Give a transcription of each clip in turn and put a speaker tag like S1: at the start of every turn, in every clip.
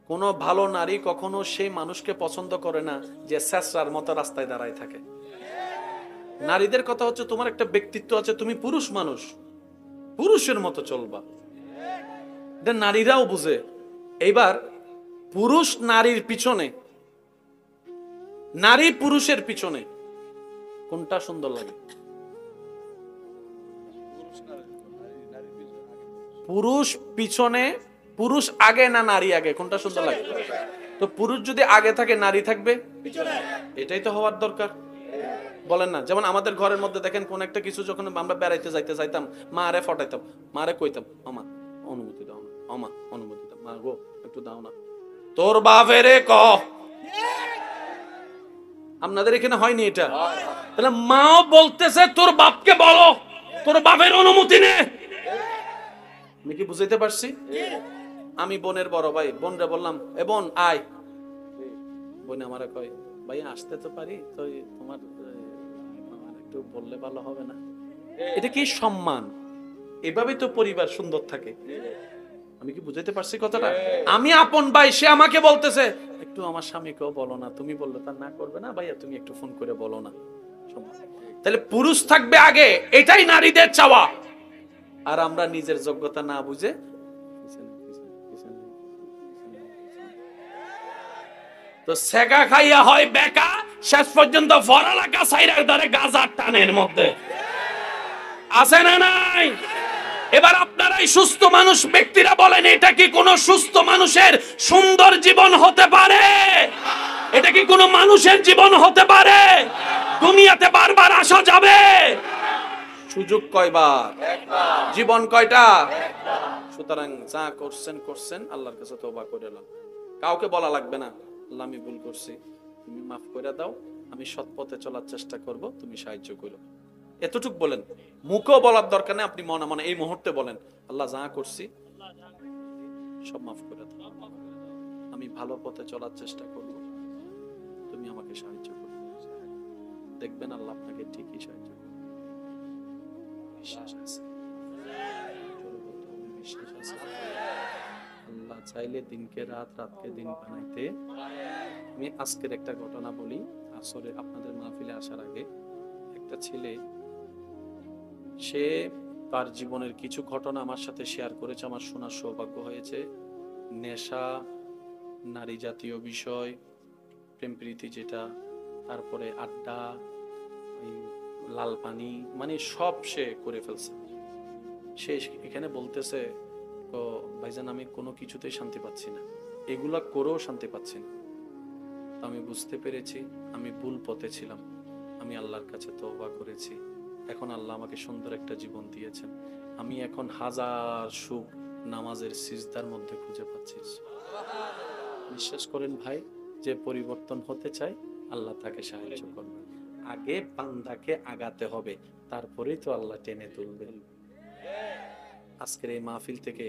S1: কোন ভালো নারী কখনো সেই মানুষকে পছন্দ করে না যে স্যাসরার মতো রাস্তায় দাঁড়ায় থাকে। নারীদের কথা হচ্ছে তোমার একটা ব্যক্তিত্ব আছে, তুমি পুরুষ মানুষ, পুরুষের মতো চলবা। এটা নারীরাও বুঝে। এইবার পুরুষ নারীর পিছনে, নারী পুরুষের পিছনে কোনটা সুন্দর লাগে? পুরুষ পিছনে, পুরুষ আগে না নারী আগে, কোনটা সুন্দর লাগে? তো পুরুষ যদি আগে থাকে, নারী থাকবে এটাই তো হওয়ার দরকার, বলেন না? যেমন আমাদের ঘরের মধ্যে দেখেন, কোন একটা কিছু যখন আমরা বেড়াইতে যাইতে চাইতাম, মা আরে ফটাইতাম, মা আরে কইতাম, আমা অনুমতি দাও না, আমা অনুমতি দাও, মা গো একটু দাও না, তোর বাপেরে ক। আপনাদের এখানে হয়নি এটা? তাহলে মাও বলতেছে তোর বাপকে বলো, তোর বাপের অনুমতি নে। আমি কি বুঝাইতে পারছি? আমি বোনের বড় ভাই, বোনরে বললাম, এ বোন আয়। বোন আমারে কয়, ভাই আসতে তো পারি, তো তোমার একটু বললে ভালো হবে না? এটা কি সম্মান? এভাবেই তো পরিবার সুন্দর থাকে। আমি কি বুঝাইতে পারছি কথাটা? আমি আপন ভাই, সে আমাকে বলতেছে একটু আমার স্বামীকেও বলো না, তুমি বললে তার না করবে না, ভাইয়া তুমি একটু ফোন করে বলো না। তাহলে পুরুষ থাকবে আগে, এটাই নারীদের চাওয়া। আর আমরা নিজের যোগ্যতা না বুঝে তো সেগা খাইয়া হয় বেকা, শেষ পর্যন্ত ফরালাকা সাইরার ধরে গাজার টানের মধ্যে আছে না নাই? এবার আপনারাই সুস্থ মানুষ ব্যক্তিরা বলেন, এটা কি কোনো সুস্থ মানুষের সুন্দর জীবন হতে পারে? এটা কি কোনো মানুষের জীবন হতে পারে? দুনিয়াতে বারবার আসা যাবে, সুযোগ কয়বার? জীবন কয়টা? সুতরাং যা করছেন করছেন, আল্লাহর কাছে তওবা করে নাও। কাউকে বলা লাগবে না, আল্লাহ আমি ভুল করছি, তুমি মাফ করে দাও, আমি সৎ পথে চলার চেষ্টা করব, তুমি সাহায্য করো। এতটুক বলেন, মুখেও বলার দরকার নেই, আপনি মনে মনে এই মুহূর্তে বলেন, আল্লাহ যা করছি সব মাফ করে দাও, আমি ভালো পথে চলার চেষ্টা করব, তুমি আমাকে সাহায্য করো। দেখবেন আল্লাহ আপনাকে ঠিকই সাহায্য করবে। বিশ্বাস আছে? বিশ্বাস আছে? আল্লাহ চাইলে দিনকে রাত, রাতকে দিন বানাইতে। আমি আজকের একটা ঘটনা বলি। আসরে আপনাদের মাহফিলে আসার আগে একটা ছেলে, সে তার জীবনের কিছু ঘটনা আমার সাথে শেয়ার করেছে, আমার শোনার সৌভাগ্য হয়েছে। নেশা, নারী জাতীয় বিষয়, প্রেম প্রীতি যেটা, তারপরে আড্ডা, লাল পানি, মানে সব সে করে ফেলছে। সে এখানে বলতেছে, তো ভাইজান আমি কোনো কিছুতেই শান্তি পাচ্ছি না, এগুলা করেও শান্তি পাচ্ছি না। আমি বুঝতে পেরেছি আমি ভুল পথে ছিলাম, আমি আল্লাহর কাছে তওবা করেছি, এখন আল্লাহ আমাকে সুন্দর একটা জীবন দিয়েছেন, আমি এখন হাজার সুখ নামাজের সিজদার মধ্যে খুঁজে পাচ্ছি। বিশ্বাস করেন ভাই, যে পরিবর্তন হতে চায় আল্লাহ তাকে সাহায্য করবে। আগে বান্দাকে আগাতে হবে, তারপরেই তো আল্লাহ টেনে তুলবেন। আজকের এই মাহফিল থেকে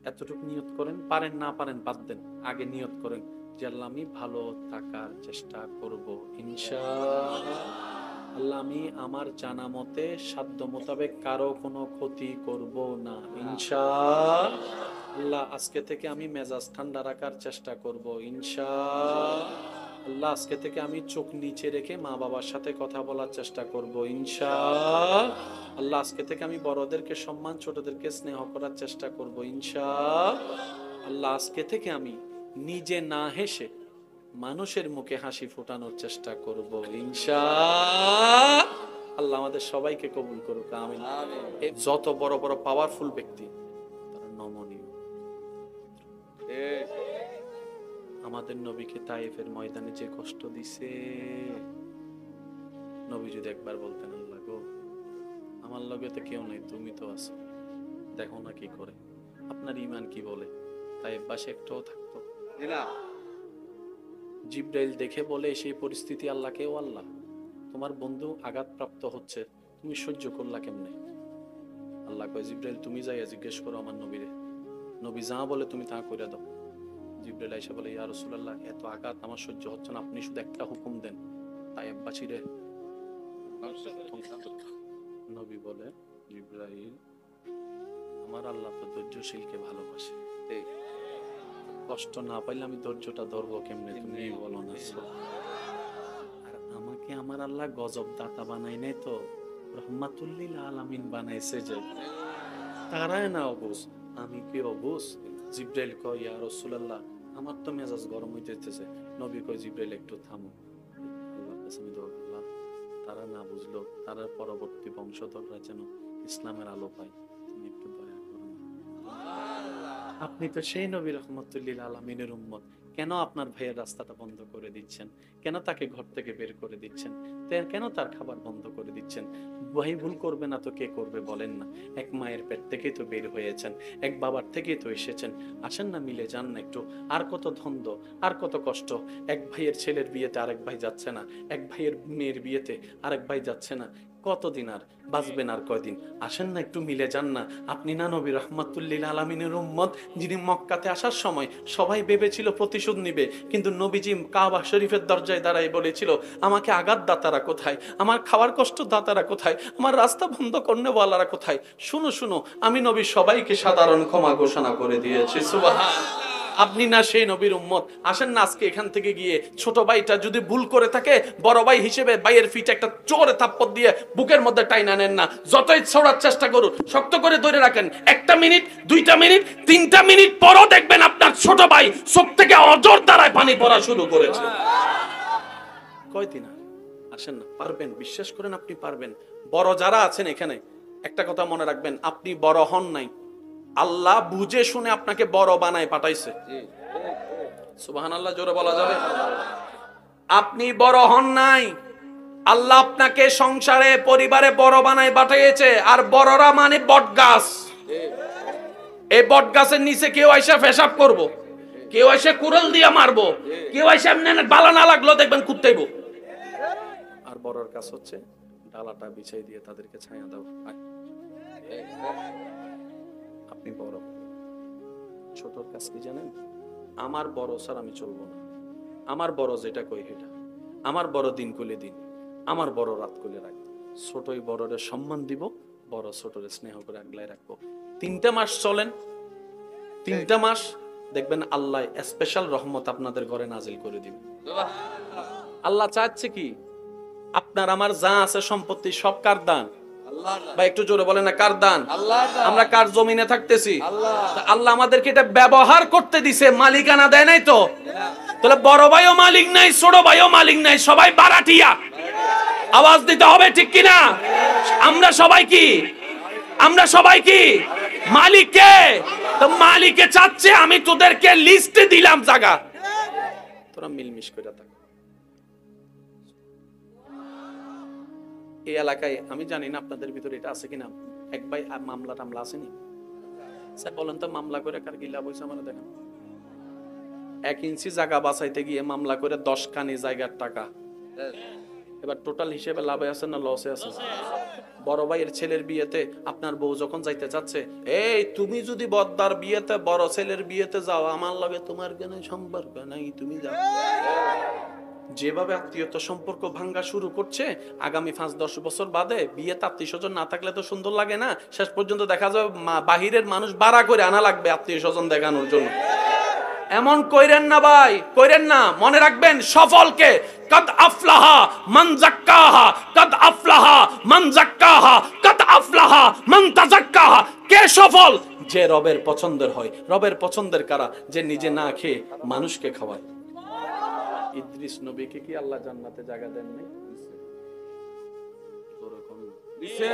S1: এতটুকু নিয়ত করেন, পারেন না পারেন বাদ দেন, আগে নিয়ত করেন যে আল্লাহ আমি ভালো থাকার চেষ্টা করব ইনশাআল্লাহ। আল্লাহ আমি আমার জানা মতে সাধ্য মোতাবেক কারো কোনো ক্ষতি করব না ইনশাআল্লাহ। আল্লাহ আজকে থেকে আমি মেজাজ ঠান্ডা রাখার চেষ্টা করব ইনশাআল্লাহ। আল্লাহ আজকে থেকে আমি চোখ নিচে রেখে মা বাবার সাথে কথা বলার চেষ্টা করব ইনশাআল্লাহ। আল্লাহ আজকে থেকে আমি বড়দেরকে সম্মান, ছোটদেরকে স্নেহ করার চেষ্টা করব ইনশাআল্লাহ। আল্লাহ আজকে থেকে আমি নিজে না হেসে মানুষের মুখে হাসি ফোটানোর চেষ্টা করব ইনশাআল্লাহ। আল্লাহ আমাদের সবাইকে কবুল করুক, আমিন। যত বড় বড় পাওয়ারফুল ব্যক্তি তারা নমনীয়। আমাদের নবীকে তায়েফের ময়দানে যে কষ্ট দিছে, নবী যদি একবার বলতেন, আল্লাহ গো আমার লগে তো কেউ নেই, তুমি তো আছো, দেখো না কি করে, আপনার ঈমান কি বলে, তায়েফ বাসে একটাও থাকতো না। জিবরাইল দেখে বলে সেই পরিস্থিতি আল্লাহকেও, আল্লাহ তোমার বন্ধু আঘাতপ্রাপ্ত হচ্ছে, তুমি সহ্য করলা কেমনে? আল্লাহ কয়, জিবরাইল তুমি যাইয়া জিজ্ঞেস করো আমার নবীরে, নবী যা বলে তুমি তা করে দাও। জিবরাইল আইসা বলে, ইয়া রাসূলুল্লাহ এত আঘাত আমার সহ্য হচ্ছে না, আপনি শুধু একটা হুকুম দেন, তায়েফবাসীরে। নবী বলে, জিবরাইল আমার আল্লাহ তো ধৈর্যশীলকে ভালোবাসে, কষ্ট না পাইলে আমি ধৈর্যটা ধরবো কেমনে, তুমি বলো না। আর আমাকে আমার আল্লাহ গজব দাতা বানাই নাই তো, রহমাতুল্লিল আলামিন বানাইছে যে, তারাই না অবুঝ, আমি কি অবুঝ? জিব্রাইল কয় ইয়া রাসূলুল্লাহ আমার তো মেজাজ গরম হইতেছে। নবী কয় জিব্রাইল একটু থামো। আল্লাহর কাছে আমি দোয়া করলাম, তারা না বুঝলো, তারা পরবর্তী বংশধররা যেন ইসলামের আলো পায়, তুমি একটু দয়া করো না। আপনি তো সেই নবী রহমতুল্লিল আলামিনের উম্মত, কেন আপনার ভাইয়ের রাস্তাটা বন্ধ করে দিচ্ছেন? কেন তাকে ঘর থেকে বের করে দিচ্ছেন? কেন তার খাবার বন্ধ করে দিচ্ছেন? ভাই ভুল করবে না তো কে করবে বলেন না? এক মায়ের পেট থেকেই তো বের হয়েছেন, এক বাবার থেকেই তো এসেছেন। আসেন না, মিলে যান না একটু। আর কত দ্বন্দ্ব, আর কত কষ্ট। এক ভাইয়ের ছেলের বিয়েতে আরেক ভাই যাচ্ছে না, এক ভাইয়ের মেয়ের বিয়েতে আরেক ভাই যাচ্ছে না। কতদিন আর বাঁচবেন, আর কয়দিন? আসেন না একটু মিলে যান না। আপনি না নবী রহমাতুল্লিল আলামিনের উম্মত, যিনি মক্কাতে আসার সময় সবাই ভেবেছিল প্রতিশোধ নিবে, কিন্তু নবীজি কাবা শরীফের দরজায় দাঁড়াই বলেছিল, আমাকে আঘাত দাতারা কোথায়, আমার খাওয়ার কষ্ট দাতারা কোথায়, আমার রাস্তা বন্ধ করনেওয়ালারা কোথায়? শুনো শুনো, আমি নবী সবাইকে সাধারণ ক্ষমা ঘোষণা করে দিয়েছি। সুবহানাল্লাহ। আপনি না সেই নবীর উম্মত? আসেন না আজকে এখান থেকে গিয়ে ছোট ভাইটা যদি ভুল করে থাকে, বড় ভাই হিসেবে ভাইয়ের ফিটে একটা জোরে থাপ্পড় দিয়ে বুকের মধ্যে টাইনা নেন না। যতই ছড়ার চেষ্টা করুন, শক্ত করে ধরে রাখেন। 1 মিনিট, 2 মিনিট, 3 মিনিট পরও দেখবেন আপনার ছোট ভাই চোখ থেকে অজর দ্বারায় পানি পড়া শুরু করেছে। কয়দিন আর? আসেন না, পারবেন, বিশ্বাস করেন আপনি পারবেন। বড় যারা আছেন এখানে, একটা কথা মনে রাখবেন, আপনি বড় হন নাই, আল্লাহ বুঝে শুনে আপনাকে বড় বানায় পাঠাইছে। সুবহানাল্লাহ জোরে বলা যাবে? আপনি বড় হন নাই, আল্লাহ আপনাকে সংসারে পরিবারে বড় বানায় পাঠিয়েছে। আর বড়রা মানে বটগাছ। এই বটগাছের নিচে কেউ এসে পেশাব করব, কেউ এসে কুড়াল দিয়ে মারবো, কেউ এসে এমনি বালা না লাগলো দেখবেন কুত্তাইব। আর বড়র কাজ হচ্ছে ডালাটা বিছাই দিয়ে তাদেরকে ছায়া দাও। আপনি বড়, ছোটর কাজ কি জানেন? আমার বড় স্যার আমি চলবো না, আমার বড় যেটা কই সেটা, আমার বড় দিন কইলে দিন, আমার বড় রাত কইলে রাত। ছোটই বড়রে সম্মান দিব, বড় ছোটরে স্নেহ করে আগলায় রাখবো। 3 মাস চলেন, 3 মাস দেখবেন আল্লাহ স্পেশাল রহমত আপনাদের ঘরে নাজিল করে দিবে। আল্লাহ চাচ্ছে কি? আপনার আমার যা আছে সম্পত্তি সব কার দান? বা একটু জোরে বলেন না, কার দান? আমরা কার জমিনে থাকতেছি? আল্লাহ আমাদেরকে এটা ব্যবহার করতে দিছে, মালিকানা দেয় নাই তো। তাহলে বড় ভাইও মালিক নাই, ছোট ভাইও মালিক নাই, সবাই বারাটিয়া। আওয়াজ দিতে হবে ঠিক কিনা? আমরা সবাই কি? আমরা সবাই কি? মালিককে। তো মালিকে চাচ্ছে আমি তোদেরকে লিস্টে দিলাম জায়গা, তোরা মিলমিশ করে থাক। এই এলাকায় আমি জানি না আপনাদের ভিতরে এটা আছে কিনা, এক ভাই মামলা টামলা আসেনি? স্যার বলেন তো, মামলা করে কার কি লাভ হয়েছে আমার দেখেন? 1 ইঞ্চি জায়গা বাঁচাইতে গিয়ে মামলা করে 10 খানি জায়গার টাকা। এবার টোটাল হিসেবে লাভে আছে না লসে আছে? বড় ভাইয়ের ছেলের বিয়েতে আপনার বউ যখন যাইতে চাচ্ছে, এই তুমি যদি বদ্দার বিয়েতে বড় ছেলের বিয়েতে যাও, আমার লগে তোমার কেন সম্পর্ক নাই, তুমি যাও। যেভাবে আত্মীয়তা সম্পর্ক ভাঙ্গা শুরু করছে, আগামী 5-10 বছর বাদে বিয়েতে আত্মীয় স্বজন না থাকলে তো সুন্দর লাগে না। শেষ পর্যন্ত দেখা যাবে বাহিরের মানুষ ভাড়া করে আনা লাগবে আত্মীয় স্বজন দেখানোর জন্য। এমন কইরেন না ভাই, কইরেন না। মনে রাখবেন সফলকে কদ আফলাহা মান যাক্কাহা, কদ আফলাহা মান যাক্কাহা, কদ আফলাহা মান তাযাক্কাহা। কে সফল? যে রবের পছন্দের হয়। রবের পছন্দের কারা? যে নিজে না খেয়ে মানুষকে খাওয়ায়। ইদ্রিস নবীকে কি আল্লাহ জান্নাতে জায়গা দেন নাই? দিছে।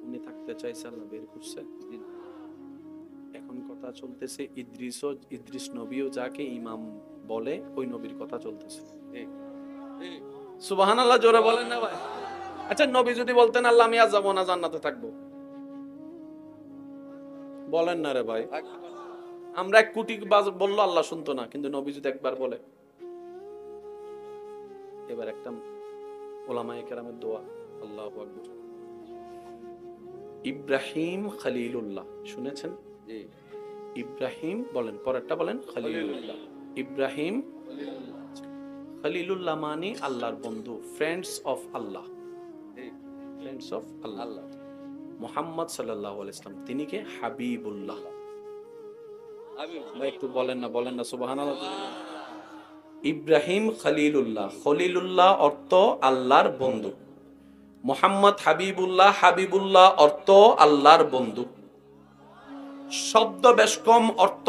S1: উনি থাকতে চাইছে, আল্লাহ বের করছে। এখন কথা চলতেছে ইদ্রিস নবীও যাকে ইমাম বলে ওই নবীর কথা চলতেছে। সুবহানাল্লাহ জোরে বলেন না ভাই? আচ্ছা নবী যদি বলতেন আল্লাহ আমি আজ যাবো না, জান্নাতে থাকবো, বলেন না রে ভাই? আমরা 1 কোটি বললো আল্লাহ শুনতো না, কিন্তু নবী যদি একবার বলে। এবার একটা উলামায়ে কেরামের দোয়া, আল্লাহু আকবার। ইব্রাহিম খলিলুল্লাহ শুনেছেন? ইব্রাহিম বলেন, পরেরটা বলেন খলিলুল্লাহ। ইব্রাহিম খলিলুল্লাহ মানে আল্লাহর বন্ধু, friends of Allah, friends of Allah. Muhammad সাল্লাল্লাহু আলাইহি ওয়াসাল্লাম তিনি কে? হাবিবুল্লাহ। ভাই একটু বলেন না সুবহানাল্লাহ। ইব্রাহিম খলিলুল্লাহ, খলিলুল্লাহ অর্থ আল্লাহর বন্ধু। মুহাম্মদ হাবিবুল্লাহ, হাবিবুল্লাহ অর্থ আল্লাহর বন্ধু। শব্দ বেশ কম অর্থ,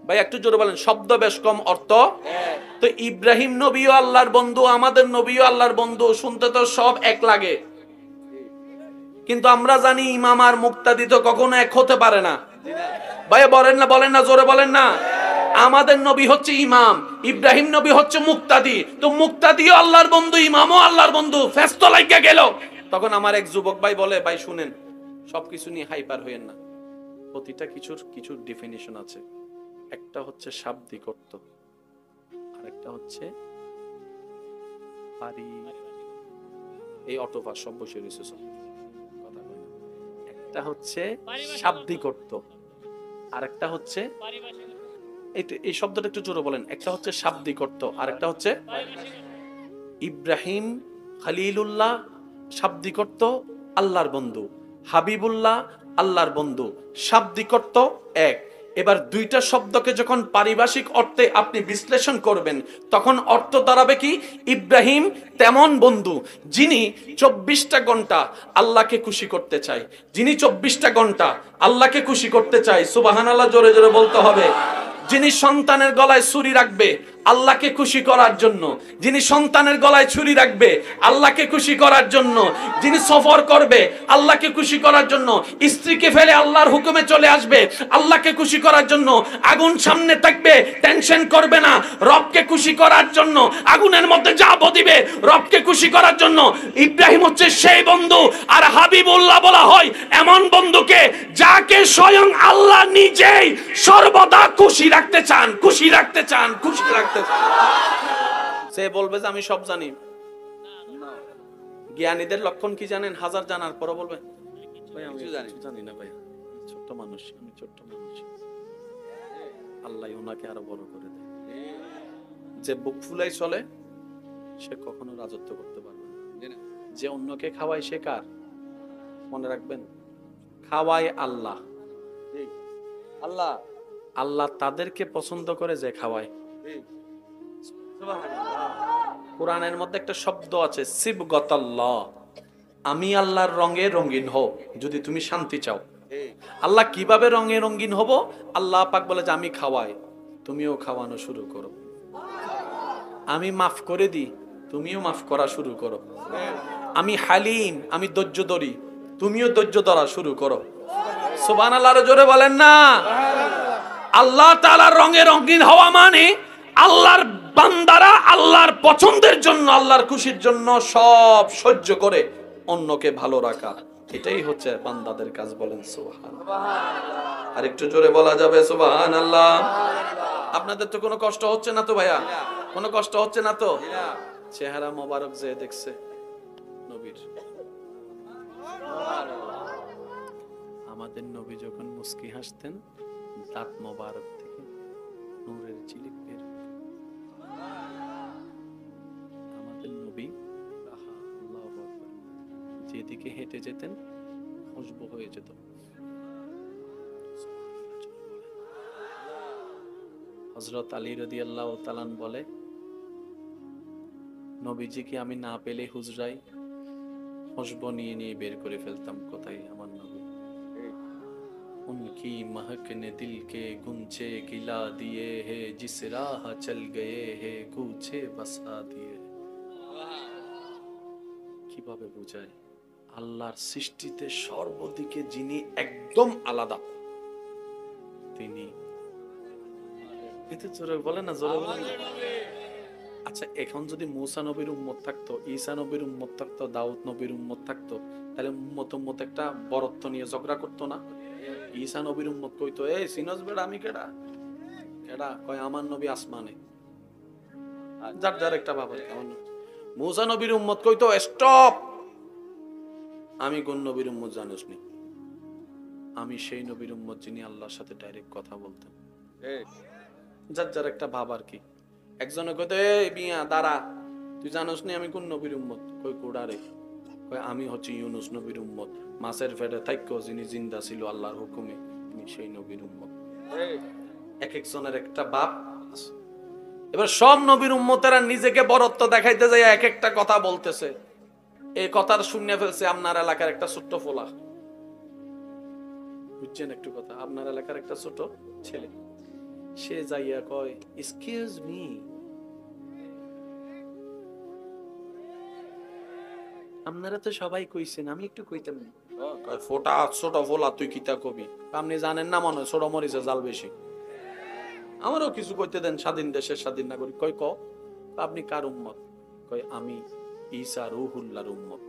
S1: ভাই একটু জোরে বলেন, শব্দ বেশ কম অর্থ। তো ইব্রাহিম নবীও আল্লাহর বন্ধু, আমাদের নবীও আল্লাহর বন্ধু, শুনতে তো সব এক লাগে, কিন্তু আমরা জানি ইমাম আর মুক্তাদি তো কখনো এক হতে পারে না। ভাই বলেন না জোরে বলেন না। আমাদের নবী হচ্ছে ইমাম, ইব্রাহিম নবী হচ্ছে মুক্তাদি, তো মুক্তাদিও আল্লাহর বন্ধু, ইমামও আল্লাহর বন্ধু, ফেস্ত লাগিয়া গেল। তখন আমার এক যুবক ভাই বলে, ভাই শুনেন, সবকিছু নিয়ে হাইপার হইয়েন না, প্রতিটা কিছুর ডেফিনিশন আছে। একটা হচ্ছে শাব্দিক অর্থ, আরেকটা হচ্ছে এই অটোপাস সব বসে রয়েছে সব কথা বলে। একটা হচ্ছে শাব্দিক অর্থ, আরেকটা হচ্ছে এই শব্দটা একটু জোরে বলেন। একটা হচ্ছে শাব্দিক অর্থ, আরেকটা হচ্ছে ইব্রাহিম খলিলুল্লাহ শাব্দিক অর্থ আল্লাহর বন্ধু, হাবিবুল্লাহ আল্লাহর বন্ধু, শাব্দিক অর্থ এক। এবার দুইটা শব্দকে যখন পারিভাষিক অর্থে আপনি বিশ্লেষণ করবেন, তখন অর্থ দাঁড়াবে কি? ইব্রাহিম তেমন বন্ধু যিনি 24টা ঘন্টা আল্লাহকে খুশি করতে চায়, যিনি 24টা ঘন্টা আল্লাহকে খুশি করতে চায়, সুবহানাল্লাহ জোরে জোরে বলতে হবে। যিনি সন্তানের গলায় ছুরি রাখবে আল্লাহকে খুশি করার জন্য, যিনি সন্তানের গলায় ছুরি রাখবে আল্লাহকে খুশি করার জন্য, যিনি সফর করবে আল্লাহকে খুশি করার জন্য, স্ত্রীকে ফেলে আল্লাহর হুকুমে চলে আসবে আল্লাহকে খুশি করার জন্য, আগুন সামনে থাকবে টেনশন করবে না রবকে খুশি করার জন্য, আগুনের মধ্যে যাব দিবে রবকে খুশি করার জন্য। ইব্রাহিম হচ্ছে সেই বন্ধু। আর হাবিবুল্লাহ বলা হয় এমন বন্ধুকে যাকে স্বয়ং আল্লাহ নিজেই সর্বদা খুশি রাখতে চান, খুশি রাখতে চান, খুশি রাখতে। সে বলবে যে আমি সব জানি। জ্ঞানীদের লক্ষণ কি জানেন? হাজার জানার পরও বলবে ভাই আমি জানি না, ভাই ছোট্ট মানুষ, আমি ছোট্ট মানুষ। আল্লাহ ওনাকে আরো বড় করে দেয়। যে বুক ফুলাই চলে সে কখনো রাজত্ব করতে পারবে না। যে অন্যকে খাওয়ায় সে কার? মনে রাখবেন, খাওয়ায় আল্লাহ। আল্লাহ আল্লাহ তাদেরকে পছন্দ করে যে খাওয়ায়। কোরআনের মধ্যে একটা শব্দ আছে সিবগতাল্লাহ, আমি আল্লাহর রঙে রঙিন হও যদি তুমি শান্তি চাও। আল্লাহ কিভাবে রঙে রঙিন হব? আল্লাহ পাক বলে যে আমি খাওয়াই, তুমিও খাওয়ানো শুরু করো। আমি মাফ করে দিই, তুমিও মাফ করা শুরু করো। আমি হালিম, আমি ধৈর্য ধরি, তুমিও ধৈর্য ধরা শুরু করো। সুবহানাল্লাহ জোরে বলেন না। আল্লাহ তাআলার রঙে রঙিন হওয়া মানে আল্লাহর বান্দারা আল্লাহর পছন্দের জন্য, আল্লাহর খুশির জন্য সব সহ্য করে অন্যকে ভালো রাখা, এটাই হচ্ছে বান্দাদের কাজ। বলেন সুবহানাল্লাহ। আর একটু জোরে বলা যাবে সুবহানাল্লাহ। আপনাদের তো কোনো কষ্ট হচ্ছে না তো ভাইয়া? কোনো কষ্ট হচ্ছে না তো? চেহারা মোবারক যে দেখছে নবীর। আমাদের নবী যখন মুস্কি হাসতেন দাঁত মোবারক থেকে নূরের ঝিলিক বের হতো। আমাদের নবী আল্লাহু আকবার যেদিকে হেঁটে যেতেন খুশবু হয়ে যেত। হযরত আলী রাদিয়াল্লাহু তাআলা বলে, নবীজিকে আমি না পেলে হুজরায় খুশবু নিয়ে নিয়ে বের করে ফেলতাম কোথায় আমার নবী। उनकी महक ने दिल के गुंचे गिला दिए है, जिस राह चल गए है कूचे बसा दिए। কিভাবে বোঝায়? আল্লাহর সৃষ্টিতে সর্বদিকে যিনি একদম আলাদা তিনি। এতে জোরে বলে না, জোরে বলে না। আচ্ছা এখন যদি মুসা নবীর উম্মত থাকতো, ঈসা নবীর উম্মত থাকতো, দাউদ নবীর উম্মত থাকতো, তাহলে উম্মত একটা বরত্ব নিয়ে ঝগড়া করতো না? ঈসা নবীর উম্মত কইতো, এই সিনস বেড়া আমি কেডা কেডা, কয় আমার নবী আসমানে, যার যার একটা ভাব আছে। আমার নবী মুসা নবীর উম্মত কইতো স্টপ, আমি কোন নবীর উম্মত জানোস নি? আমি সেই নবীর উম্মত যিনি আল্লাহর সাথে ডাইরেক্ট কথা বলতেন। যার যার একটা ভাব আর কি। একজনে কইতো, এই বিয়া দাঁড়া, তুই জানোস নি আমি কোন নবীর উম্মত? কই কোডা রে? কয় আমি হচ্ছি ইউনুস নবীর উম্মত, মাছের পেটে থাইক্য যিনি জিন্দা ছিল আল্লাহর হুকুমে, তিনি সেই নবীর উম্মত। এক একজনের একটা বাপ আছে। এবার সব নবীর উম্মতেরা নিজেকে বরত্ব দেখাইতে যায় এক একটা কথা বলতেছে। এই কথার শুনে ফেলছে আপনার এলাকার একটা ছোট্ট ফোলা, বুঝছেন একটু কথা, আপনার এলাকার একটা ছোট ছেলে, সে যাইয়া কয় এক্সকিউজ মি, আপনারা তো সবাই কইছেন, আমি একটু কইতাম না। ফোটা ছোট ফোলা, তুই কিতা কবি, আপনি জানেন না মনে হয় ছোট মরিচে জাল বেশি। আমারও কিছু কইতে দেন, স্বাধীন দেশের স্বাধীন নাগরিক। কয় ক, আপনি কার উম্মত? কয় আমি ঈসা রূহুল্লাহর উম্মত।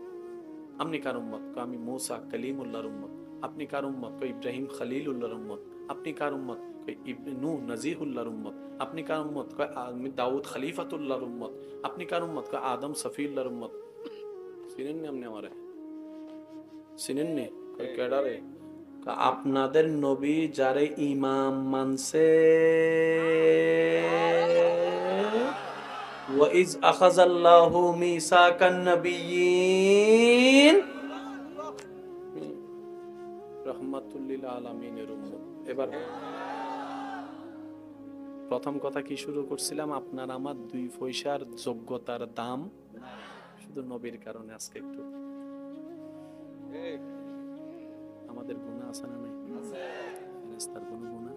S1: আপনি কার উম্মত? কয় আমি মূসা কালিমুল্লাহর উম্মত। আপনি কার উম্মত? কয় ইব্রাহিম খলিলুল্লাহর উম্মত। আপনি কার উম্মত? কয় ইবনে নূহ নজিহুল্লাহর উম্মত। আপনি কার উম্মত? কয় আমি দাউদ খলিফাতুল্লাহর উম্মত। আপনি কার উম্মত? কয় আদম সফিউল্লাহর উম্মত। চিনেন নি আপনি আমারে? চিনেন নি? কয় কেডা রে? আপনাদের নবী যারে ইমাম মানছে, ওয়াইজ আখাযাল্লাহু মিসাকান নাবিয়্যিন রাহমাতুল লিল আলামিনের উম্মত। এবার প্রথম কথা কি শুরু করছিলাম, আপনার আমার 2 পয়সার যোগ্যতার দাম শুধু নবীর কারণে। আজকে একটু আমাদের গুনাহ আছে না নাই? আছে। ফেরেশতার কোনো গুনাহ,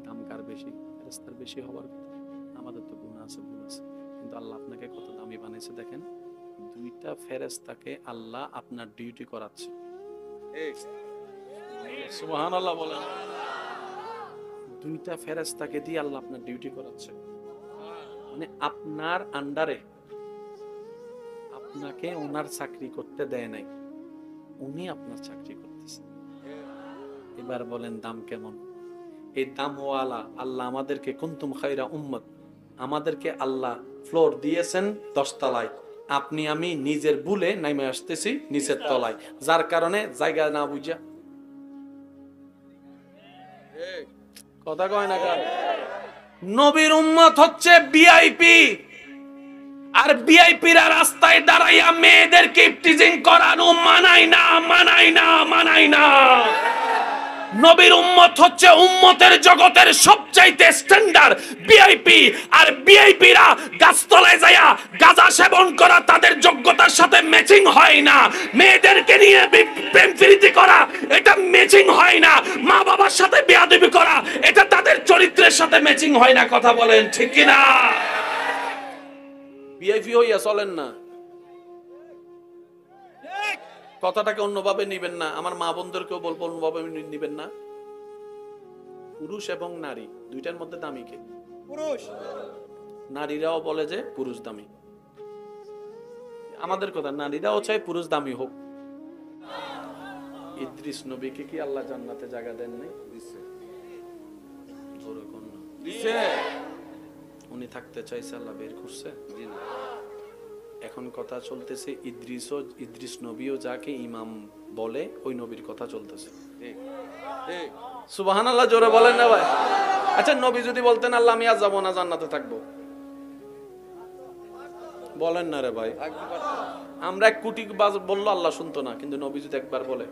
S1: দাম কার বেশি? ফেরেশতার বেশি হওয়ার কথা। আমাদের তো গুনাহ আছে, ভুল আছে, কিন্তু আল্লাহ আপনাকে কত দামি বানাইছে দেখেন। 2টা ফেরেশতাকে আল্লাহ আপনার ডিউটি করাচ্ছে। সুবহানাল্লাহ বলেন। 2টা ফেরেশতাকে দিয়ে আল্লাহ আপনার ডিউটি করাচ্ছে, মানে আপনার আন্ডারে, আপনাকে ওনার চাকরি করতে দেয় নাই, উনি আপনার চাকরি করতেছে। এবার বলেন দাম কেমন? এই দামওয়ালা আল্লাহ আমাদেরকে কুনতুম খায়রা উম্মত, আমাদেরকে আল্লাহ ফ্লোর দিয়েছেন 10 তলায়। আপনি আমি নিজের ভুলে নাইমে আসতেছি নিচের তলায়, যার কারণে জায়গা না বুঝা কথা কয় না কার। নবীর উম্মত হচ্ছে ভিআইপি, আর ভিআইপিরা রাস্তায় দাঁড়াইয়া মেয়েদেরকে টিজিং করানো মানায় না, মানায় না, মানায় না। নবীর উম্মত হচ্ছে উম্মতের জগতের সবচাইতে স্ট্যান্ডার্ড ভিআইপি, আর ভিআইপিরা গাছতলায় যায়া গাঁজা সেবন করা তাদের যোগ্যতার সাথে ম্যাচিং হয় না। মেয়েদেরকে নিয়ে প্রেম প্রীতি করা এটা ম্যাচিং হয় না। মা বাবার সাথে বেয়াদবি করা এটা তাদের চরিত্রের সাথে ম্যাচিং হয় না। কথা বলেন ঠিক কি না? ভিআইপি হইয়া চলেন না, কথাটাকে অন্যভাবে নিবেন না। আমার মা বোনদেরকেও বলবো অন্যভাবে নিবেন না। পুরুষ এবং নারী 2টার মধ্যে দামি কে? পুরুষ। নারীরাও বলে যে পুরুষ দামি। আমাদের কথা, নারীরাও চায় পুরুষ দামি হোক। ইদ্রিস নবীকে কি আল্লাহ জান্নাতে জায়গা দেন নাই? দিছে। জোরে কোন না? দিছে। উনি থাকতে চাইছে, আল্লাহ বের করছে? জি না। এখন কথা চলতেছে ইদ্রিস নবীও যাকে ইমাম বলে ওই নবীর কথা চলতেছে। সুবহানাল্লাহ জোরে বলেন না ভাই? আচ্ছা নবী যদি বলতেন আল্লাহ আমি আজ যাবো না, জান্নাতে থাকবো, বলেন না রে ভাই? আমরা 1 কোটি বললো আল্লাহ শুনতো না, কিন্তু নবী যদি একবার বলে।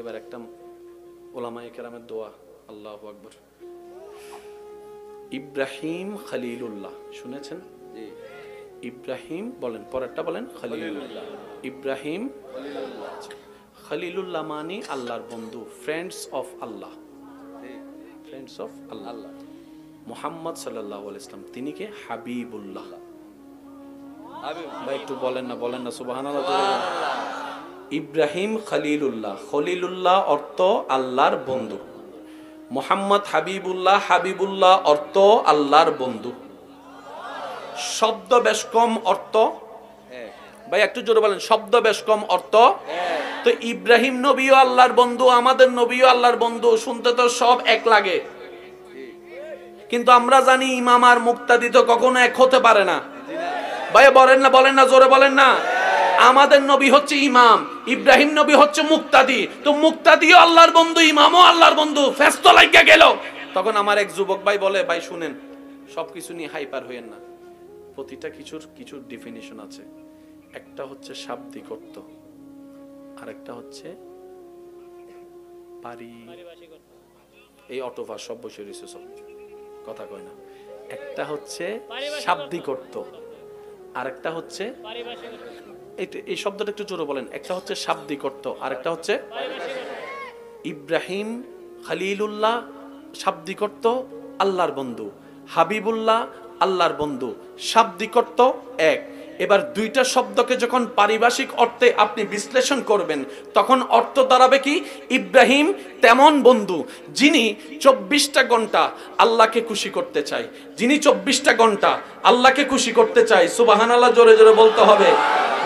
S1: এবার একটা উলামায়ে কেরামের দোয়া, আল্লাহু আকবার। ইব্রাহিম খলিলুল্লাহ শুনেছেন? ইব্রাহিম বলেন, পরেরটা বলেন খলিলুল্লাহ। ইব্রাহিম খলিলুল্লাহ মানে আল্লাহর বন্ধু, friends of Allah, friends of Allah. Muhammad সাল্লাল্লাহু আলাইহি ওয়াসাল্লাম তিনি কে? হাবিবুল্লাহ। ভাই একটু বলেন না, বলেন না সুবহানাল্লাহ। ইব্রাহিম খলিলুল্লাহ, খলিলুল্লাহ অর্থ আল্লাহর বন্ধু। মুহাম্মদ হাবিবুল্লাহ, হাবিবুল্লাহ অর্থ আল্লাহর বন্ধু। শব্দ বেশ কম অর্থ। ভাই একটু জোরে বলেন, শব্দ বেশ কম অর্থ। তো ইব্রাহিম নবীও আল্লাহর বন্ধু, আমাদের নবীও আল্লাহর বন্ধু, শুনতে তো সব এক লাগে, কিন্তু আমরা জানি ইমাম আর মুক্তাদি তো কখনো এক হতে পারে না। ভাই বলেন না, বলেন না, জোরে বলেন না। আমাদের নবী হচ্ছে ইমাম, ইব্রাহিম নবী হচ্ছে মুক্তাদি। তো মুক্তাদিও আল্লাহর বন্ধু, ইমামও আল্লাহর বন্ধু, ফেরেশতা লাগা গেল। তখন আমার এক যুবক ভাই বলে, ভাই শুনেন, সবকিছু নিয়ে হাইপার হইেন না, প্রতিটা কিছুর ডেফিনিশন আছে। একটা হচ্ছে শাব্দিক অর্থ, আর একটা হচ্ছে এই অটোভার সব বসে রয়েছে, সব কথা কয় না। একটা হচ্ছে শাব্দিক অর্থ, আর একটা হচ্ছে এই শব্দটা একটু জোরে বলেন। একটা হচ্ছে শাব্দিক অর্থ, আর একটা হচ্ছে ইব্রাহিম খলিলুল্লাহ শাব্দিক অর্থ আল্লাহর বন্ধু, হাবিবুল্লাহ আল্লাহর বন্ধু, শাব্দিক অর্থ এক। এবার দুইটা শব্দকে যখন পারিভাষিক অর্থে আপনি বিশ্লেষণ করবেন তখন অর্থ দাঁড়াবে কি? ইব্রাহিম তেমন বন্ধু যিনি 24টা ঘন্টা আল্লাহকে খুশি করতে চায়, যিনি 24টা ঘন্টা আল্লাহকে খুশি করতে চায়, সুবহানাল্লাহ জোরে জোরে বলতে হবে।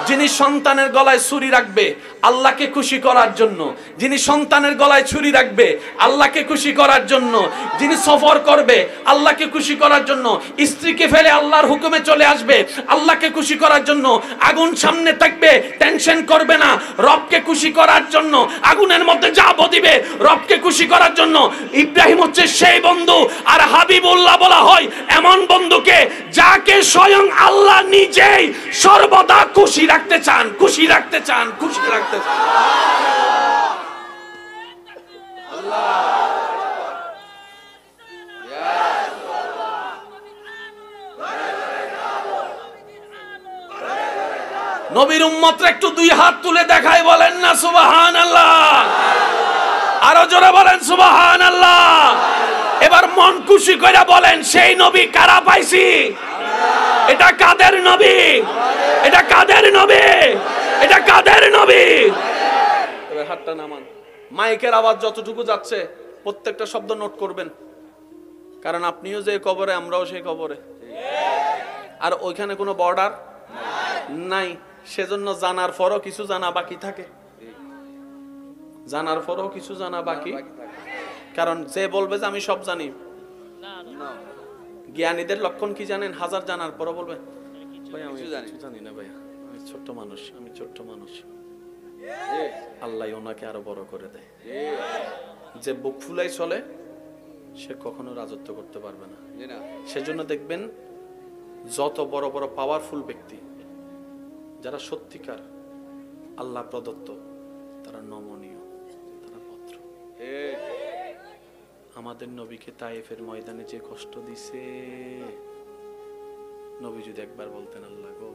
S1: যিনি সন্তানের গলায় ছুরি রাখবে আল্লাহকে খুশি করার জন্য, যিনি সন্তানের গলায় ছুরি রাখবে আল্লাহকে খুশি করার জন্য, যিনি সফর করবে আল্লাহকে খুশি করার জন্য, স্ত্রীকে ফেলে আল্লাহর হুকুমে চলে আসবে আল্লাহকে খুশি করার জন্য, আগুন সামনে থাকবে টেনশন করবে না রবকে খুশি করার জন্য, আগুনের মধ্যে যাব দিবে রবকে খুশি করার জন্য। ইব্রাহিম হচ্ছে সেই বন্ধু। আর হাবিবুল্লাহ বলা হয় এমন বন্ধুকে যাকে স্বয়ং আল্লাহ নিজেই সর্বদা খুশি রাখতে চান, খুশি রাখতে চান, খুশি রাখতে চান। নবীর উম্মতরা একটু দুই হাত তুলে দেখায় বলেন না সুবহানাল্লাহ, আরো জোরে বলেন সুবহানাল্লাহ। এবার মন খুশি করে বলেন সেই নবী কারা পাইছি? এটা কাদের নবী? এটা কাদের নবী? এটা কাদের নবী? এবার হাতটা নামান। মাইকের আওয়াজ যতটুকু যাচ্ছে প্রত্যেকটা শব্দ নোট করবেন, কারণ আপনিও যে কবরে আমরাও সেই কবরে, আর ওইখানে কোনো বর্ডার নাই। সেজন্য জানার পরও কিছু জানা বাকি থাকে, জানার পরও কিছু জানা বাকি, কারণ যে বলবে যে আমি সব জানি, জ্ঞানীদের লক্ষণ কি জানেন? হাজার জানার পরও বলবে ভাই আমি জানি না, ভাই আমি ছোট্ট মানুষ, আমি ছোট্ট মানুষ। আল্লাহ ওনাকে আরো বড় করে দেয়। যে বুক ফুলাই চলে সে কখনো রাজত্ব করতে পারবে না। সেজন্য দেখবেন যত বড় বড় পাওয়ারফুল ব্যক্তি যারা সত্যিকার আল্লাহ প্রদত্ত তারা নমনীয়, তারা ভদ্র। আমাদের নবীকে তায়েফের ময়দানে যে কষ্ট দিছে, নবী যদি একবার বলতেন আল্লাহ গো